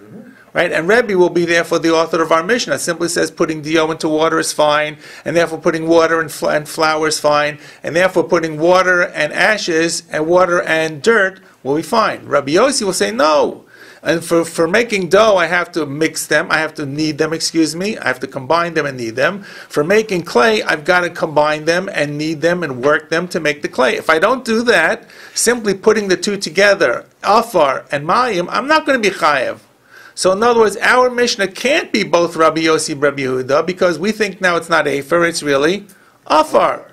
Right? And Rebbe will be therefore the author of our Mishnah. It simply says putting dio into water is fine, and therefore putting water and flour is fine, and therefore putting water and ashes and water and dirt will be fine. Rabbi Yossi will say no. And for making dough, I have to mix them, I have to knead them, I have to combine them and knead them. For making clay, I've got to combine them and knead them and work them to make the clay. If I don't do that, simply putting the two together, afar and mayim, I'm not going to be chayev. So in other words, our Mishnah can't be both Rabbi Yossi and Rabbi Yehuda, because we think now it's not Afer, it's really Afar.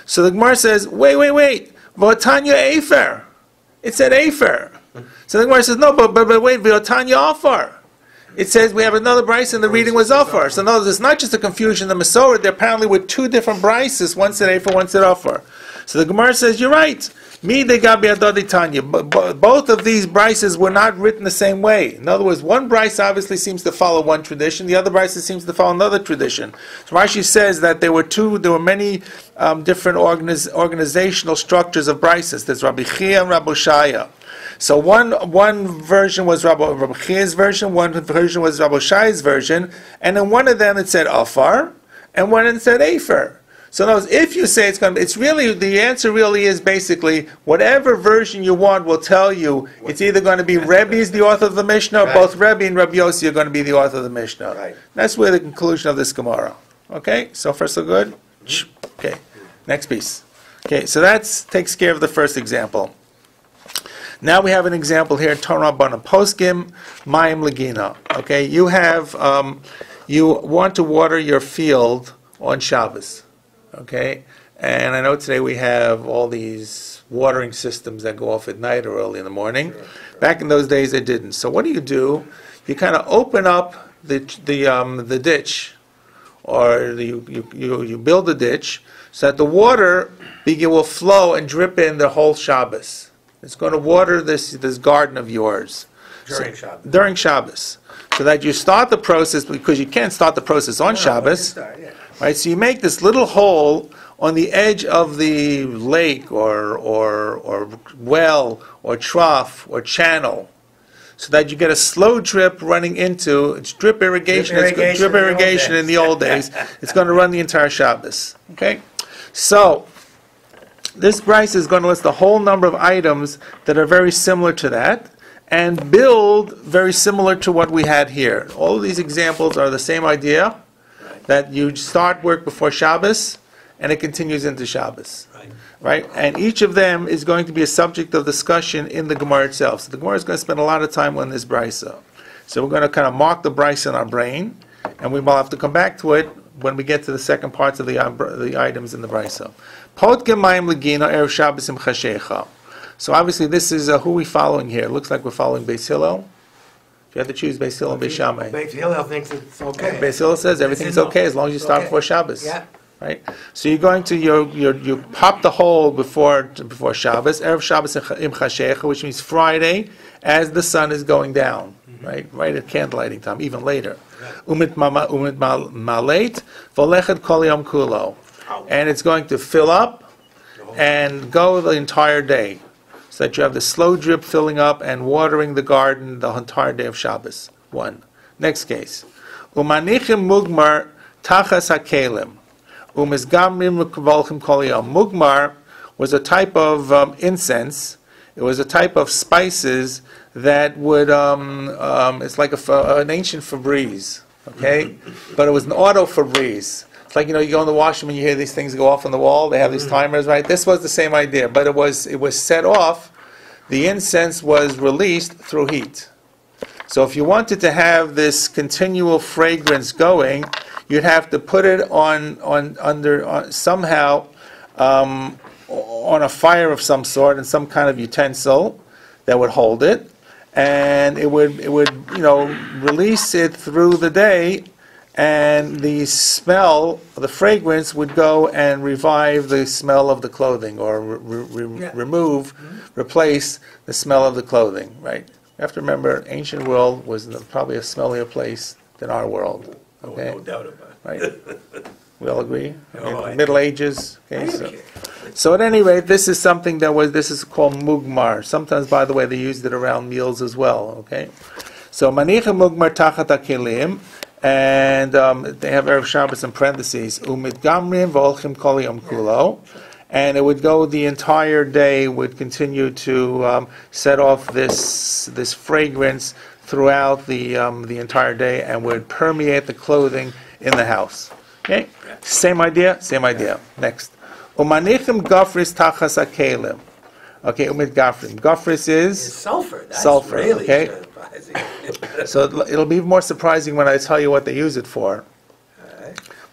So the Gemara says, wait. V'tanya Afer. It said Afer. So the Gemara says, no, but wait, V'otanya Afar. It says we have another brisa and the reading was Afar. So no, it's not just a confusion. The Masorah, there apparently were two different brises. One said Afer, one said Afar. So the Gemara says, you're right. Mi de Gabi Adodi Tanya. Both of these brises were not written the same way. In other words, one brise obviously seems to follow one tradition. The other brise seems to follow another tradition. So Rashi says that there were many different organizational structures of brises. There's Rabbi Chia and Rabbi Shaya. So one version was Rabbi Chia's version, one version was Rabbi Shaya's version, and in one of them it said Afar, and one it said Afer. So in other words, if you say the answer really is basically whatever version you want will tell you it's either going to be Rebbe is the author of the Mishnah, or both Rebbe and Rabbi Yossi are going to be the author of the Mishnah. Right. That's where the conclusion of this Gemara. Okay, so far so good? Okay, next piece. Okay, so that takes care of the first example. Now we have an example here, Torah Bana Poskim, Mayim Legina. Okay, you want to water your field on Shabbos. Okay, and I know today we have all these watering systems that go off at night or early in the morning. Sure. Back in those days, they didn't. So what do? You kind of open up the ditch, or you build a ditch so that the water will flow and drip in the whole Shabbos. It's going to water this garden of yours during Shabbos, so that you start the process, because you can't start the process on Shabbos. Right, so you make this little hole on the edge of the lake or well or trough or channel, so that you get a slow drip running into. It's drip irrigation. Drip irrigation in the old days. It's going to run the entire Shabbos. Okay, so this price is going to list a whole number of items that are very similar to that, and build very similar to what we had here. All of these examples are the same idea. That you start work before Shabbos, and it continues into Shabbos. Right? And each of them is going to be a subject of discussion in the Gemara itself. So the Gemara is going to spend a lot of time on this brisa. So we're going to kind of mark the brisa in our brain, and we will have to come back to it when we get to the second parts of the items in the brisa. Pot gemayim legina erev Shabbos im chashecha. So obviously this is who we following here. It looks like we're following Beis Hillel. If you have to choose Beis Hillel and Beis Shammai. Beis Hillel thinks it's okay. Beis Hillel says everything's okay as long as you start before Shabbos. Yeah. Right. So you're going to you pop the hole before Shabbos, erev Shabbos im chashecha, which means Friday as the sun is going down. Right at candlelighting time, even later. Umit malet v'olechet kol yom kulo, and it's going to fill up and go the entire day. So that you have the slow drip filling up and watering the garden the entire day of Shabbos. One. Next case. Umanichim mugmar tachas hakelim. Umizgamrim kvolchim kol yom. Mugmar was a type of incense. It was a type of spices that would, it's like an ancient Febreze, okay? But it was an auto Febreze. It's like, you go in the washroom and you hear these things go off on the wall. They have these timers, right? This was the same idea, but it was set off. The incense was released through heat. So if you wanted to have this continual fragrance going, you'd have to put it somehow on a fire of some sort and some kind of utensil that would hold it, and it would release it through the day. And the smell, the fragrance would go and revive the smell of the clothing, or replace the smell of the clothing, right? You have to remember, ancient world was probably a smellier place than our world, okay? No doubt about it. Right? We all agree? Middle Ages, okay? So at any rate, this is something this is called mugmar. Sometimes, by the way, they used it around meals as well, okay? So manicha mugmar tachat hakelim. And they have Erev Shabbos in parentheses, Umid Gamrim Volchim Kol Yom Kulo, and it would go the entire day, would continue to set off this fragrance throughout the entire day, and would permeate the clothing in the house. Okay, same idea. Next, Umanichim Gafris Tachas Akelim. Okay, Umid Gafrim. Gafris is sulfur. That's sulfur. Really okay. surprising. So it'll be more surprising when I tell you what they use it for.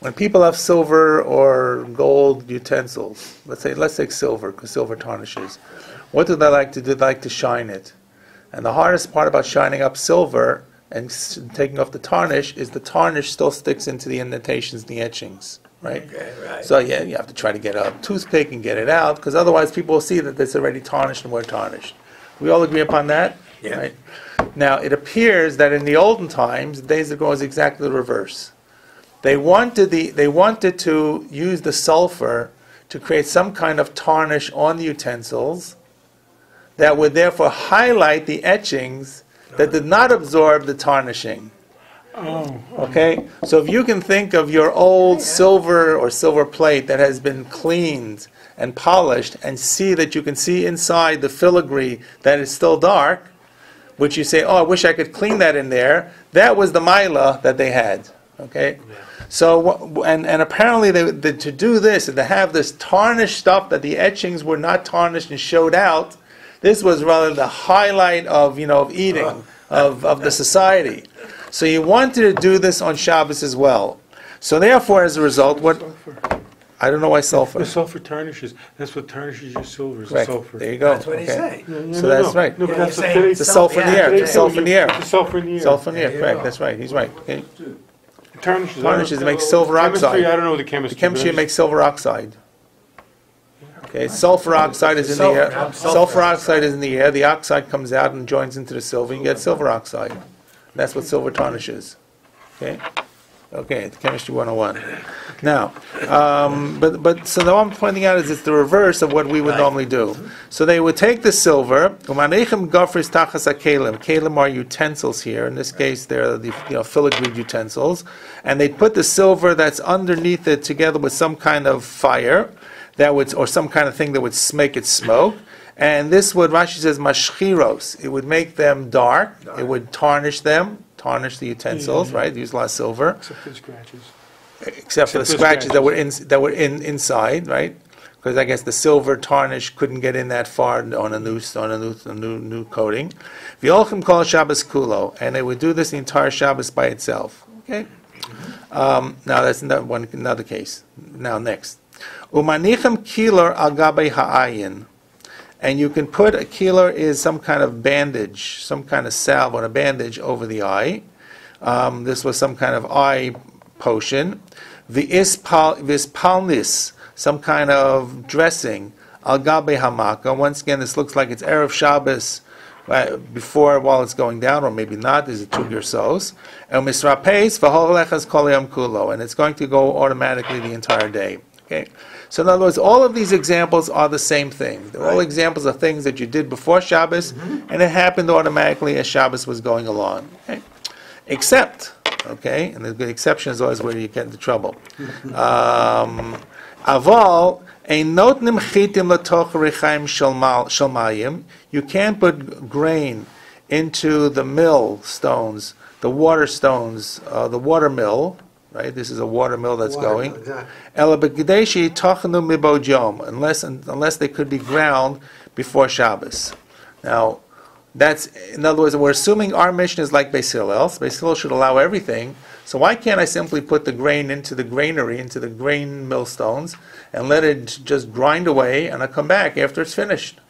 When people have silver or gold utensils, let's take silver, because silver tarnishes. What do they like to do? They like to shine it. And the hardest part about shining up silver and taking off the tarnish is the tarnish still sticks into the indentations and the etchings, right? Okay, right. So yeah, you have to try to get a toothpick and get it out, because otherwise people will see that it's already tarnished and we're tarnished. We all agree upon that? Yeah. Right? Now, it appears that in the olden times, the days ago was exactly the reverse. They wanted to use the sulfur to create some kind of tarnish on the utensils that would therefore highlight the etchings that did not absorb the tarnishing. Oh. Okay? So if you can think of your old silver or silver plate that has been cleaned and polished and see that you can see inside the filigree that is still dark, which you say, oh, I wish I could clean that in there, that was the mila that they had. Okay? So, and apparently to do this, and to have this tarnished stuff that the etchings were not tarnished and showed out, this was rather the highlight of eating, of the society. So you wanted to do this on Shabbos as well. So therefore, as a result, Sulfur. I don't know why sulfur. The sulfur tarnishes. That's what tarnishes your silver, is the Correct. sulfur. There you go. That's what he's saying. So that's right. No, but Yeah, that's you're what saying today's The sulfur in the air. Yeah, The sulfur in the air. The sulfur in the air. Sulfur in the air. There you Correct. go. That's right. He's right. Okay. It tarnishes. Tarnishes, it makes silver Chemistry, oxide. I don't know the The chemistry. chemistry but makes silver oxide. Okay, sulfur oxide is in the Sulfur, air. not Sulfur oxide is in the air. The oxide comes out and joins into the silver. You get silver oxide. That's what silver tarnishes. Okay. Okay, chemistry 101. Now, but so the one I'm pointing out is it's the reverse of what we would normally do. So they would take the silver. Kalim are utensils here. In this case, they're the filigreed utensils, and they put the silver that's underneath it together with some kind of fire that would, or some kind of thing that would make it smoke. And this would, Rashi says, mashchiros. It would make them dark. It would tarnish them. Tarnish the utensils, right? Use a lot of silver, except for the scratches. except for the scratches that were inside, right? Because I guess the silver tarnish couldn't get in that far on a new coating. V'olchim kol Shabbos kulo, and they would do this the entire Shabbos by itself. Okay. Now that's another case. Now next, umanichem kilar al gabei ha'ayin. And you can put a keeler is some kind of bandage, some kind of salve on a bandage over the eye. This was some kind of eye potion. Vispalnis, some kind of dressing. Al gabe hamaka. Once again, this looks like it's Erev Shabbos before, while it's going down, or maybe not. There's a 2 gersos. And misrapes v'holechas kol yom kulo, and it's going to go automatically the entire day. Okay. So in other words, all of these examples are the same thing. They're all examples of things that you did before Shabbos, and it happened automatically as Shabbos was going along. Okay? Except, okay, and the good exception is always where you get into trouble. Aval, ein notnim chitim latoch rechaim shalmayim. You can't put grain into the mill stones, the water stones, the water mill. Right, this is a water mill that's going. Exactly. Unless they could be ground before Shabbos. Now, that's, in other words, we're assuming our mission is like Beis Hillel. Beis Hillel should allow everything. So why can't I simply put the grain into the granary, into the grain millstones, and let it just grind away, and I'll come back after it's finished,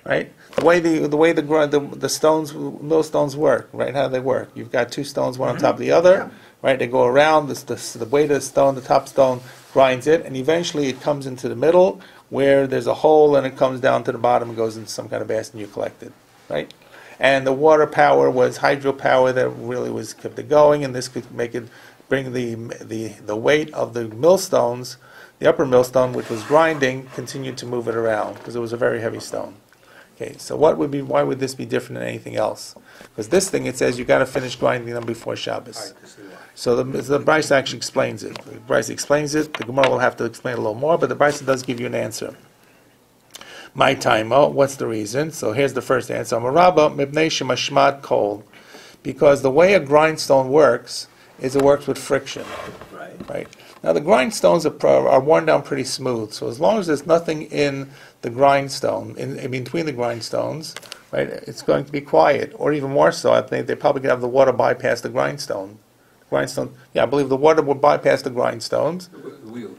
right? The way the stones, millstones work, right? How they work? You've got 2 stones, one on top of the other. Right, they go around, the weight of the stone, the top stone grinds it, and eventually it comes into the middle where there's a hole and it comes down to the bottom and goes into some kind of basin you collected, right? And the water power was hydropower that really was kept it going, and this could bring the weight of the millstones, the upper millstone, which was grinding, continued to move it around because it was a very heavy stone. Okay, so why would this be different than anything else? Because this thing, it says you got to finish grinding them before Shabbos. So the Bryce actually explains it. The Bryce explains it. The Gemara will have to explain a little more, but the Bryce does give you an answer. My time, what's the reason? So here's the first answer. Amarabba mibnei shemashmat kol, because the way a grindstone works is it works with friction. Right. Now the grindstones are worn down pretty smooth. So as long as there's nothing in the grindstone, in between the grindstones, right, it's going to be quiet. Or even more so, I think they probably could have the water bypass the grindstone. I believe the water would bypass the grindstones. The wheel.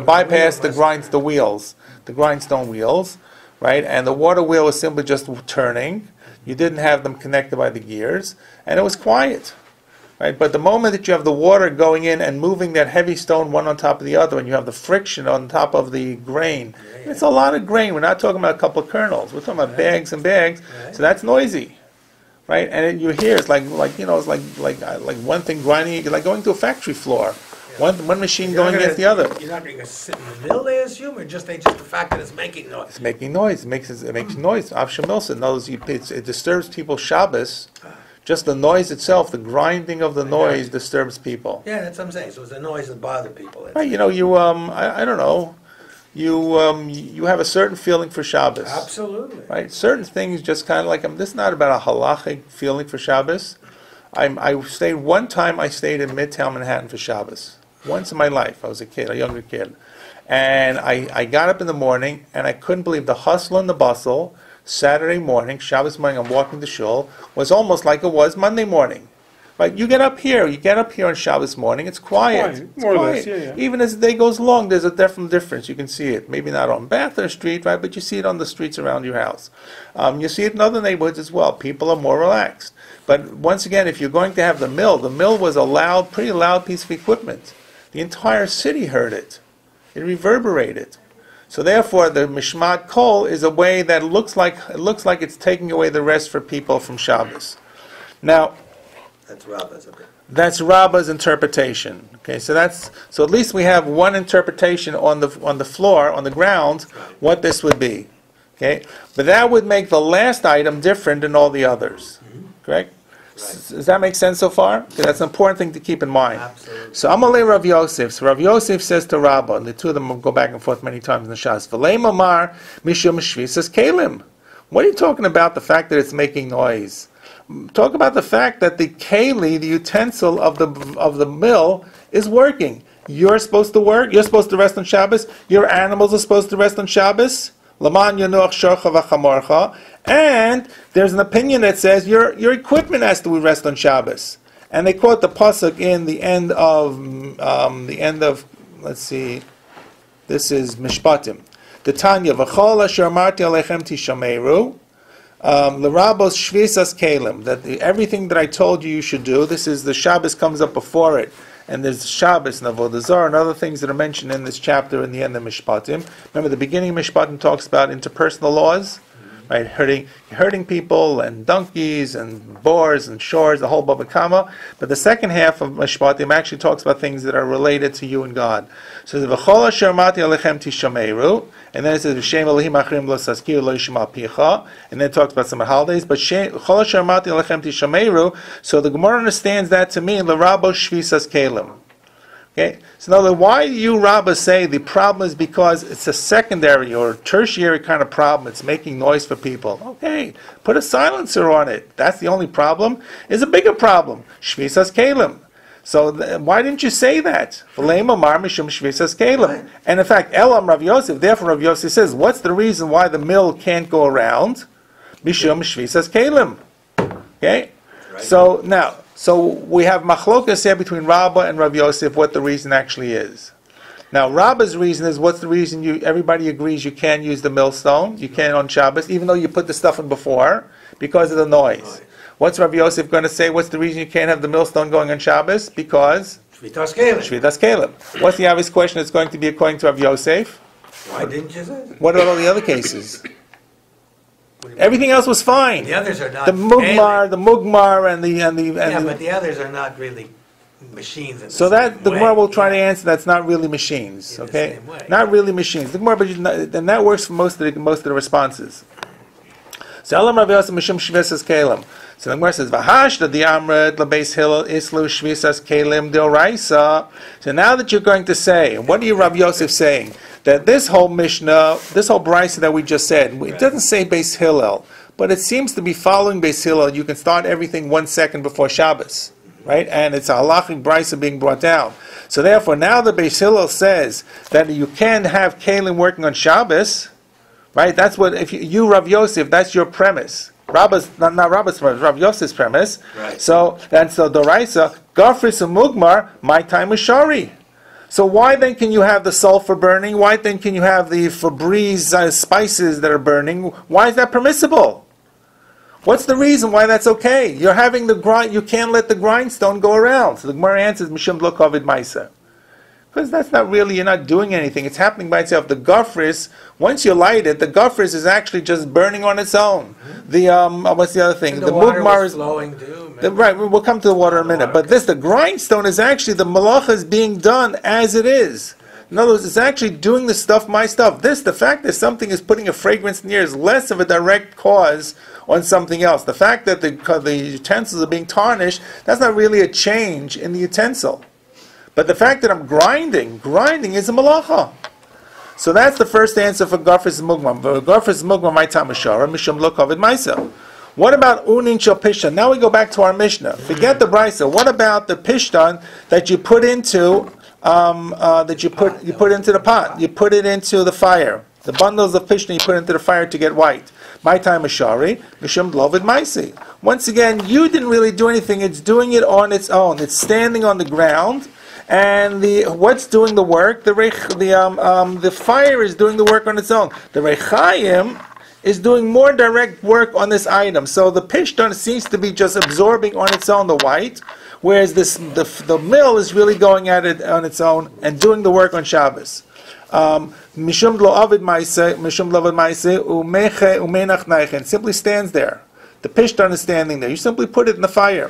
Bypass the wheels, the grindstone wheels. right? And the water wheel was simply just turning. You didn't have them connected by the gears, and it was quiet, right? But the moment that you have the water going in and moving that heavy stone one on top of the other, and you have the friction on top of the grain, it's a lot of grain. We're not talking about a couple of kernels. We're talking about bags and bags. So that's noisy, right? And you hear it's like one thing grinding, like going to a factory floor. One machine going against the other. You're not going to sit in the middle, they assume, or just the fact that it's making noise? It's making noise. It makes noise. Avshem Milson knows it disturbs people's Shabbos. Just the noise itself, the grinding of the noise disturbs people. Yeah, that's what I'm saying. So it's the noise that bothers people. Right, I don't know. You have a certain feeling for Shabbos. Absolutely. Right? Certain things just kind of like, this is not about a halachic feeling for Shabbos. I stayed in Midtown Manhattan for Shabbos. Once in my life. I was a younger kid. And I got up in the morning, and I couldn't believe the hustle and the bustle. Saturday morning, Shabbos morning, I'm walking to shul, was almost like it was Monday morning. Right? You get up here on Shabbos morning, it's quiet. It's more quiet. or less, yeah. Even as the day goes along, there's a difference. You can see it. Maybe not on Bathurst Street, right? But you see it on the streets around your house. You see it in other neighborhoods as well. People are more relaxed. But once again, if you're going to have the mill was a pretty loud piece of equipment. The entire city heard it. It reverberated. So therefore, the Mishmat Kol is a way that looks like it's taking away the rest for people from Shabbos. Now, that's Rabbah's interpretation. Okay, so at least we have one interpretation on the floor, on the ground, what this would be. Okay, but that would make the last item different than all the others. Correct? Does that make sense so far? Okay, that's an important thing to keep in mind. Absolutely. So Amalei Rav Yosef. So Rav Yosef says to Rabbah, and the two of them go back and forth many times in the Shas. V'lei mamar mishum shvisas kelim. What are you talking about? The fact that it's making noise. Talk about the fact that the keli, the utensil of the mill, is working. You're supposed to work. You're supposed to rest on Shabbos. Your animals are supposed to rest on Shabbos. Laman yanuach shorcha v'chamorcha. And there's an opinion that says your equipment has to rest on Shabbos. And they quote the pasuk in the end of let's see, this is Mishpatim. The Tanya v'chol asher amarti alechem tishameru l'rabos shvisas kelim. That everything that I told you should do. This is the Shabbos comes up before it. And there's Shabbos and Avodah Zarah and other things that are mentioned in this chapter in the end of Mishpatim. Remember, the beginning of Mishpatim talks about interpersonal laws, right? Hurting people and donkeys and boars and shores, the whole Bava Kama. But the second half of Mishpatim actually talks about things that are related to you and God. So the V'chol asher amarti alechem tishameru, and then it says V'shem Elohim achrim lo saskiru lo yishma picha, and then it talks about some holidays. But V'chol asher amarti alechem tishameru. So the Gemara understands that to mean l'rabo shvisas kelim. Okay, so now why do you, Rabbah, say the problem is because it's a secondary or tertiary kind of problem? It's making noise for people. Okay, put a silencer on it. That's the only problem. It's a bigger problem. Shvisas kelim. So why didn't you say that? And in fact, Elam Rav Yosef, therefore Rav Yosef says, what's the reason why the mill can't go around? Mishum shvisas kelim. Okay? Right. So we have machlokas here between Rabbah and Rav Yosef, what the reason actually is. Now Rabbah's reason is, what's the reason everybody agrees you can't use the millstone, you can't on Shabbos, even though you put the stuff in before, because of the noise. What's Rav Yosef going to say? What's the reason you can't have the millstone going on Shabbos? Because Shvitas Kelim. Shvitas Kelim. What's the obvious question it's going to be according to Rav Yosef? Why didn't you say that? What about all the other cases? Everything else was fine. The others are not. The Mugmar, and the yeah, but the others are not really machines. In so the that same the Gemara way. will try to answer. That's not really machines. In the Okay, same way. not really machines. The Gemara, and that works for most of the responses. So Elam Rav Yosef Mishum Shvisas Kelim. So the Gemara says, "V'hashda the Amred lebeis Hillel islu shvisas kelim deoraisa." So now that you're going to say, and what are you, Rav Yosef, saying? That this whole Mishnah, this whole Brisa that we just said, it doesn't say Beis Hillel, but it seems to be following Beis Hillel. You can start everything 1 second before Shabbos, right? And it's a halachic Brisa being brought down. So therefore, now the Beis Hillel says that you can have kelim working on Shabbos, right? That's what, if you Rav Yosef, that's your premise. Not Rabba's premise, Rav Yosef's premise. Right. So the Raisa, Gafris and Mugmar, my time is Shari. So why then can you have the sulfur burning? Why then can you have the Febreze spices that are burning? Why is that permissible? What's the reason why that's okay? You're having the grind. You can't let the grindstone go around. So the Gemara answers, Mishum lo kovid ma'aseh. Because that's not really, you're not doing anything. It's happening by itself. The gofris, once you light it, the gofris is actually just burning on its own. The what's the other thing? And the water was flowing too. Right, we'll come to the water in a minute. But the grindstone is actually, the malacha is being done as it is. In other words, it's actually doing the stuff, my stuff. The fact that something is putting a fragrance in the air is less of a direct cause on something else. The fact that the utensils are being tarnished, that's not really a change in the utensil. But the fact that I'm grinding is a malacha. So that's the first answer for Gofris Mugmam. Gofris Mugmam, my tamashara, mishum lo kovid ma'aseh. What about unin shel pishtan? Now we go back to our Mishnah. Forget the brisa. What about the pishtan that you put into you put into the pot? You put it into the fire. The bundles of pishtan you put into the fire to get white. My time ashari, mishum lovid ma'aseh. Once again, you didn't really do anything. It's doing it on its own. It's standing on the ground. And what's doing the work? The fire is doing the work on its own. The Rechayim is doing more direct work on this item. So the pishtan seems to be just absorbing on its own the white, whereas the mill is really going at it on its own and doing the work on Shabbos. Mishum lo avid ma'aseh, mishum lo avid ma'aseh, umenach neichen. Simply stands there. The pishtan is standing there. You simply put it in the fire.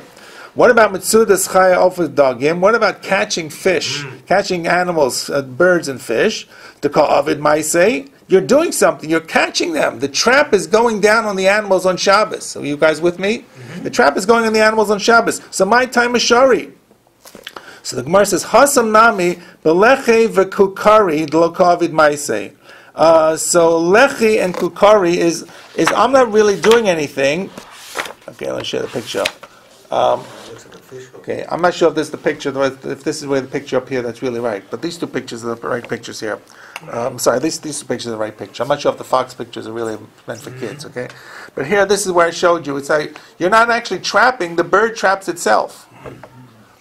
What about mitzudas chaya ofas dagim? What about catching fish, catching animals, birds and fish? To call avid ma'aseh, you're doing something. You're catching them. The trap is going down on the animals on Shabbos. Are you guys with me? The trap is going on the animals on Shabbos. So my time is shari. So the Gemara says hasam nami beleche v'kukari lo kavid ma'aseh. So lechi and kukari is I'm not really doing anything. Okay, let's share the picture. Okay, I'm not sure if this is the picture, if this is where the picture up here that's really right, but these two pictures are the right pictures here. Sorry, these two pictures are the right picture. I'm not sure if the fox pictures are really meant for kids, okay? But here, this is where I showed you. It's like, you're not actually trapping, the bird traps itself.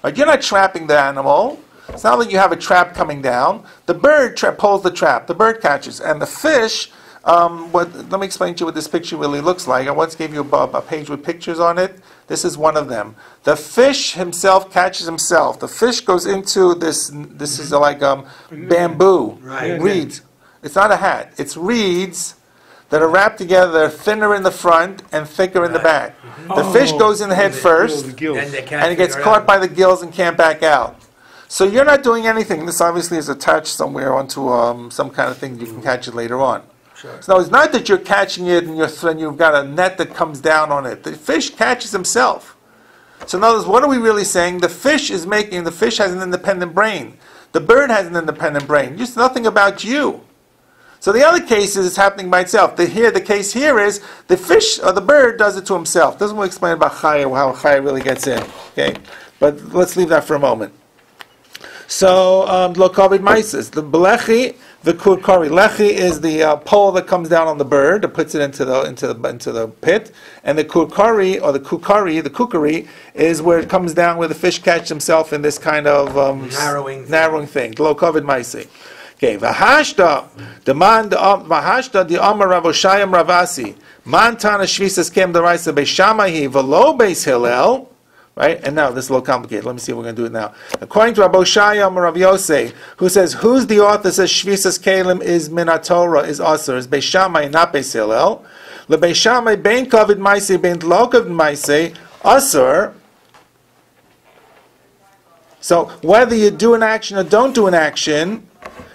Like, you're not trapping the animal. It's not like you have a trap coming down. The bird pulls the trap, the bird catches. And the fish, let me explain to you what this picture really looks like. I once gave you a page with pictures on it. This is one of them. The fish himself catches himself. The fish goes into this is like bamboo, reeds. It's not a hat. It's reeds that are wrapped together. They're thinner in the front and thicker in the back. The fish goes in the head first, and it gets caught by the gills and can't back out. So you're not doing anything. This obviously is attached somewhere onto some kind of thing. You can catch it later on. Sure. So it's not that you're catching it and you've got a net that comes down on it. The fish catches himself. So in other words, what are we really saying? The fish has an independent brain. The bird has an independent brain. Just nothing about you. So the other case is it's happening by itself. The case here is the fish or the bird does it to himself. Doesn't we'll explain about chaya, how chaya really gets in. Okay, but let's leave that for a moment. So lo kavid ma'aseh, the belechi. The kukari. Lechi is the pole that comes down on the bird, that puts it into the pit, and the kukari the kukari is where it comes down, where the fish catches himself in this kind of narrowing thing. Lo kovid ma'aseh. Okay, v'hashta the Amar Rav Oshayim Ravasi man tana shvisas kem deraisa beishamahi v'lo beis Hillel. Right? And now, this is a little complicated. Let me see if we're going to do it now. According to Rabbi Shaya Rav Yosei, who says, who's the author says Shvisas Kalim is Minatorah, is Asr, is Beis Shammai, not Beis Hillel. Le Beis Shammai, Bein Kovid Maisei, Bein Lo Kovid Maisei, Asr. So, whether you do an action or don't do an action,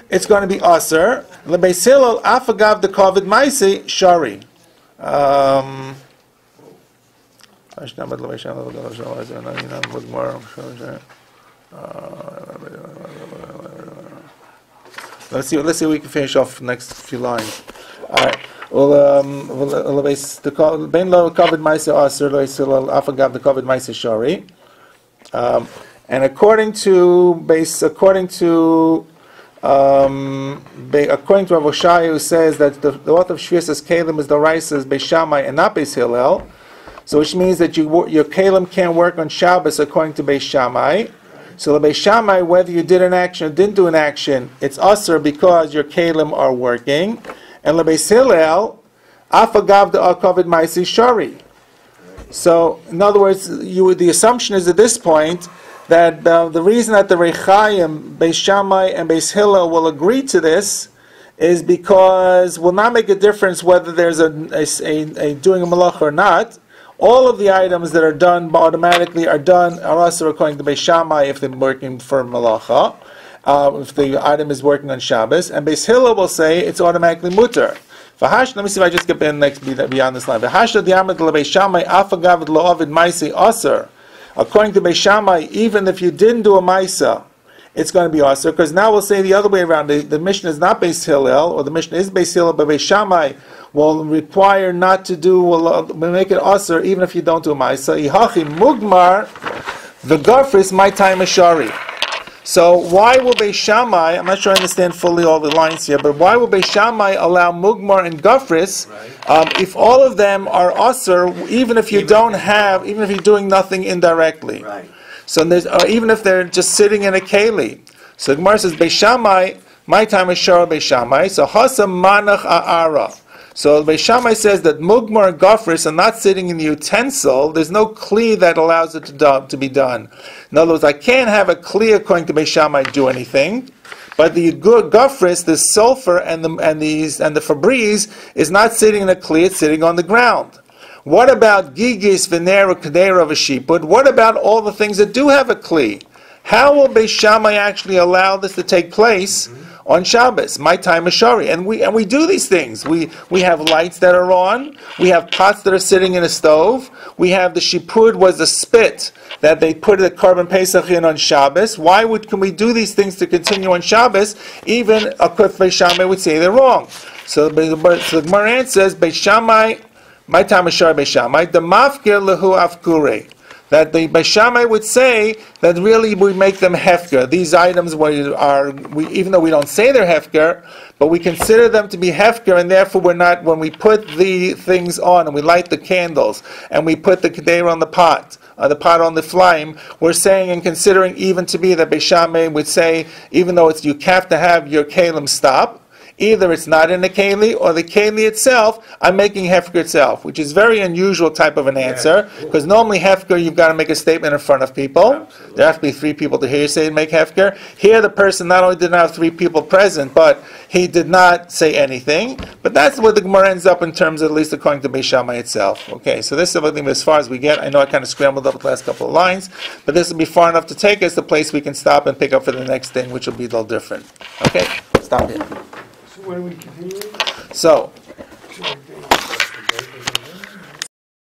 it's going to be Asr. Le Beis Hillel, Afagav the Kovid Maisei, Shari. Let's see if we can finish off the next few lines. All right. Ben lo covered ma'aser aser lo yisrael afagav the covered ma'aser shari. And according to Rav Oshai, who says that the author of Shvisas Kalim is the Raisa Beis Shammai and not Beis Hillel. So which means that your kalim can't work on Shabbos according to Beis Shammai. So the Beis Shammai, whether you did an action or didn't do an action, it's usher because your kalim are working. And the Beis Hillel, afagav de akavid ma'isi shari. So, in other words, the assumption is at this point that the reason that the Rechaim, Beis Shammai, and Beis Hillel will agree to this is because it will not make a difference whether there's a doing a malach or not. All of the items that are done automatically are also according to Beis Shammai if they're working for malacha, if the item is working on Shabbos, and Beis Hillel will say it's automatically mutter. Let me see if I just get beyond this line. According to Beis Shammai, even if you didn't do a maisa, it's going to be aser, because now we'll say the other way around. The Mishnah is not Beis Hillel, or the Mishnah is Beis Hillel, but Beis Shammai will require not to do, will make it aser even if you don't do a maisa. Ihachi mugmar, the gafris, my time is shari. So why will Beis Shammai, I'm not sure I understand fully all the lines here, but why will Beis Shammai allow Mugmar and Gafris if all of them are Asr, even if you're doing nothing indirectly? Right. So or even if they're just sitting in a keli. So the Gemara says, Beis Shammai, my time is Shara Beis Shammai, so Hasam Manach A'ara. So Beis Shammai says that Mugmar and Gafris are not sitting in the utensil. There's no kli that allows it to be done. In other words, I can't have a kli according to Beis Shammai do anything, but the Gafris, the sulfur and the Febreze is not sitting in a kli; it's sitting on the ground. What about Gigis, Venera, Kadera, Vashipud? What about all the things that do have a kli? How will Beis Shammai actually allow this to take place on Shabbos? My time is shari, and we do these things. We have lights that are on. We have pots that are sitting in a stove. We have the shipud was the spit that they put the carbon pesach in on Shabbos. Can we do these things to continue on Shabbos? Even a Beis Shammai would say they're wrong. So the Gemara says Beis Shammai, my time is shari Beis Shammai. The mafkir lehu afkure. That the Beis Shammai would say that really we make them hefker. These items even though we don't say they're hefker, but we consider them to be hefker, and therefore we're not, when we put the things on and we light the candles and we put the kedera on the pot on the flame, we're saying and considering even to be that Beis Shammai would say, even though you have to have your kalim stop, either it's not in the keli or the keli itself, I'm making hefker itself, which is very unusual type of an answer, because normally hefker, you've got to make a statement in front of people. Absolutely. There have to be 3 people to hear you say make hefker. Here the person not only did not have 3 people present, but he did not say anything. But that's what the Gemara ends up in terms of, at least according to Beis Shammai itself. Okay, so this is everything as far as we get. I know I kind of scrambled up the last couple of lines, but this will be far enough to take us to the place we can stop and pick up for the next thing, which will be a little different. Okay, stop here. So when are we continuing? So,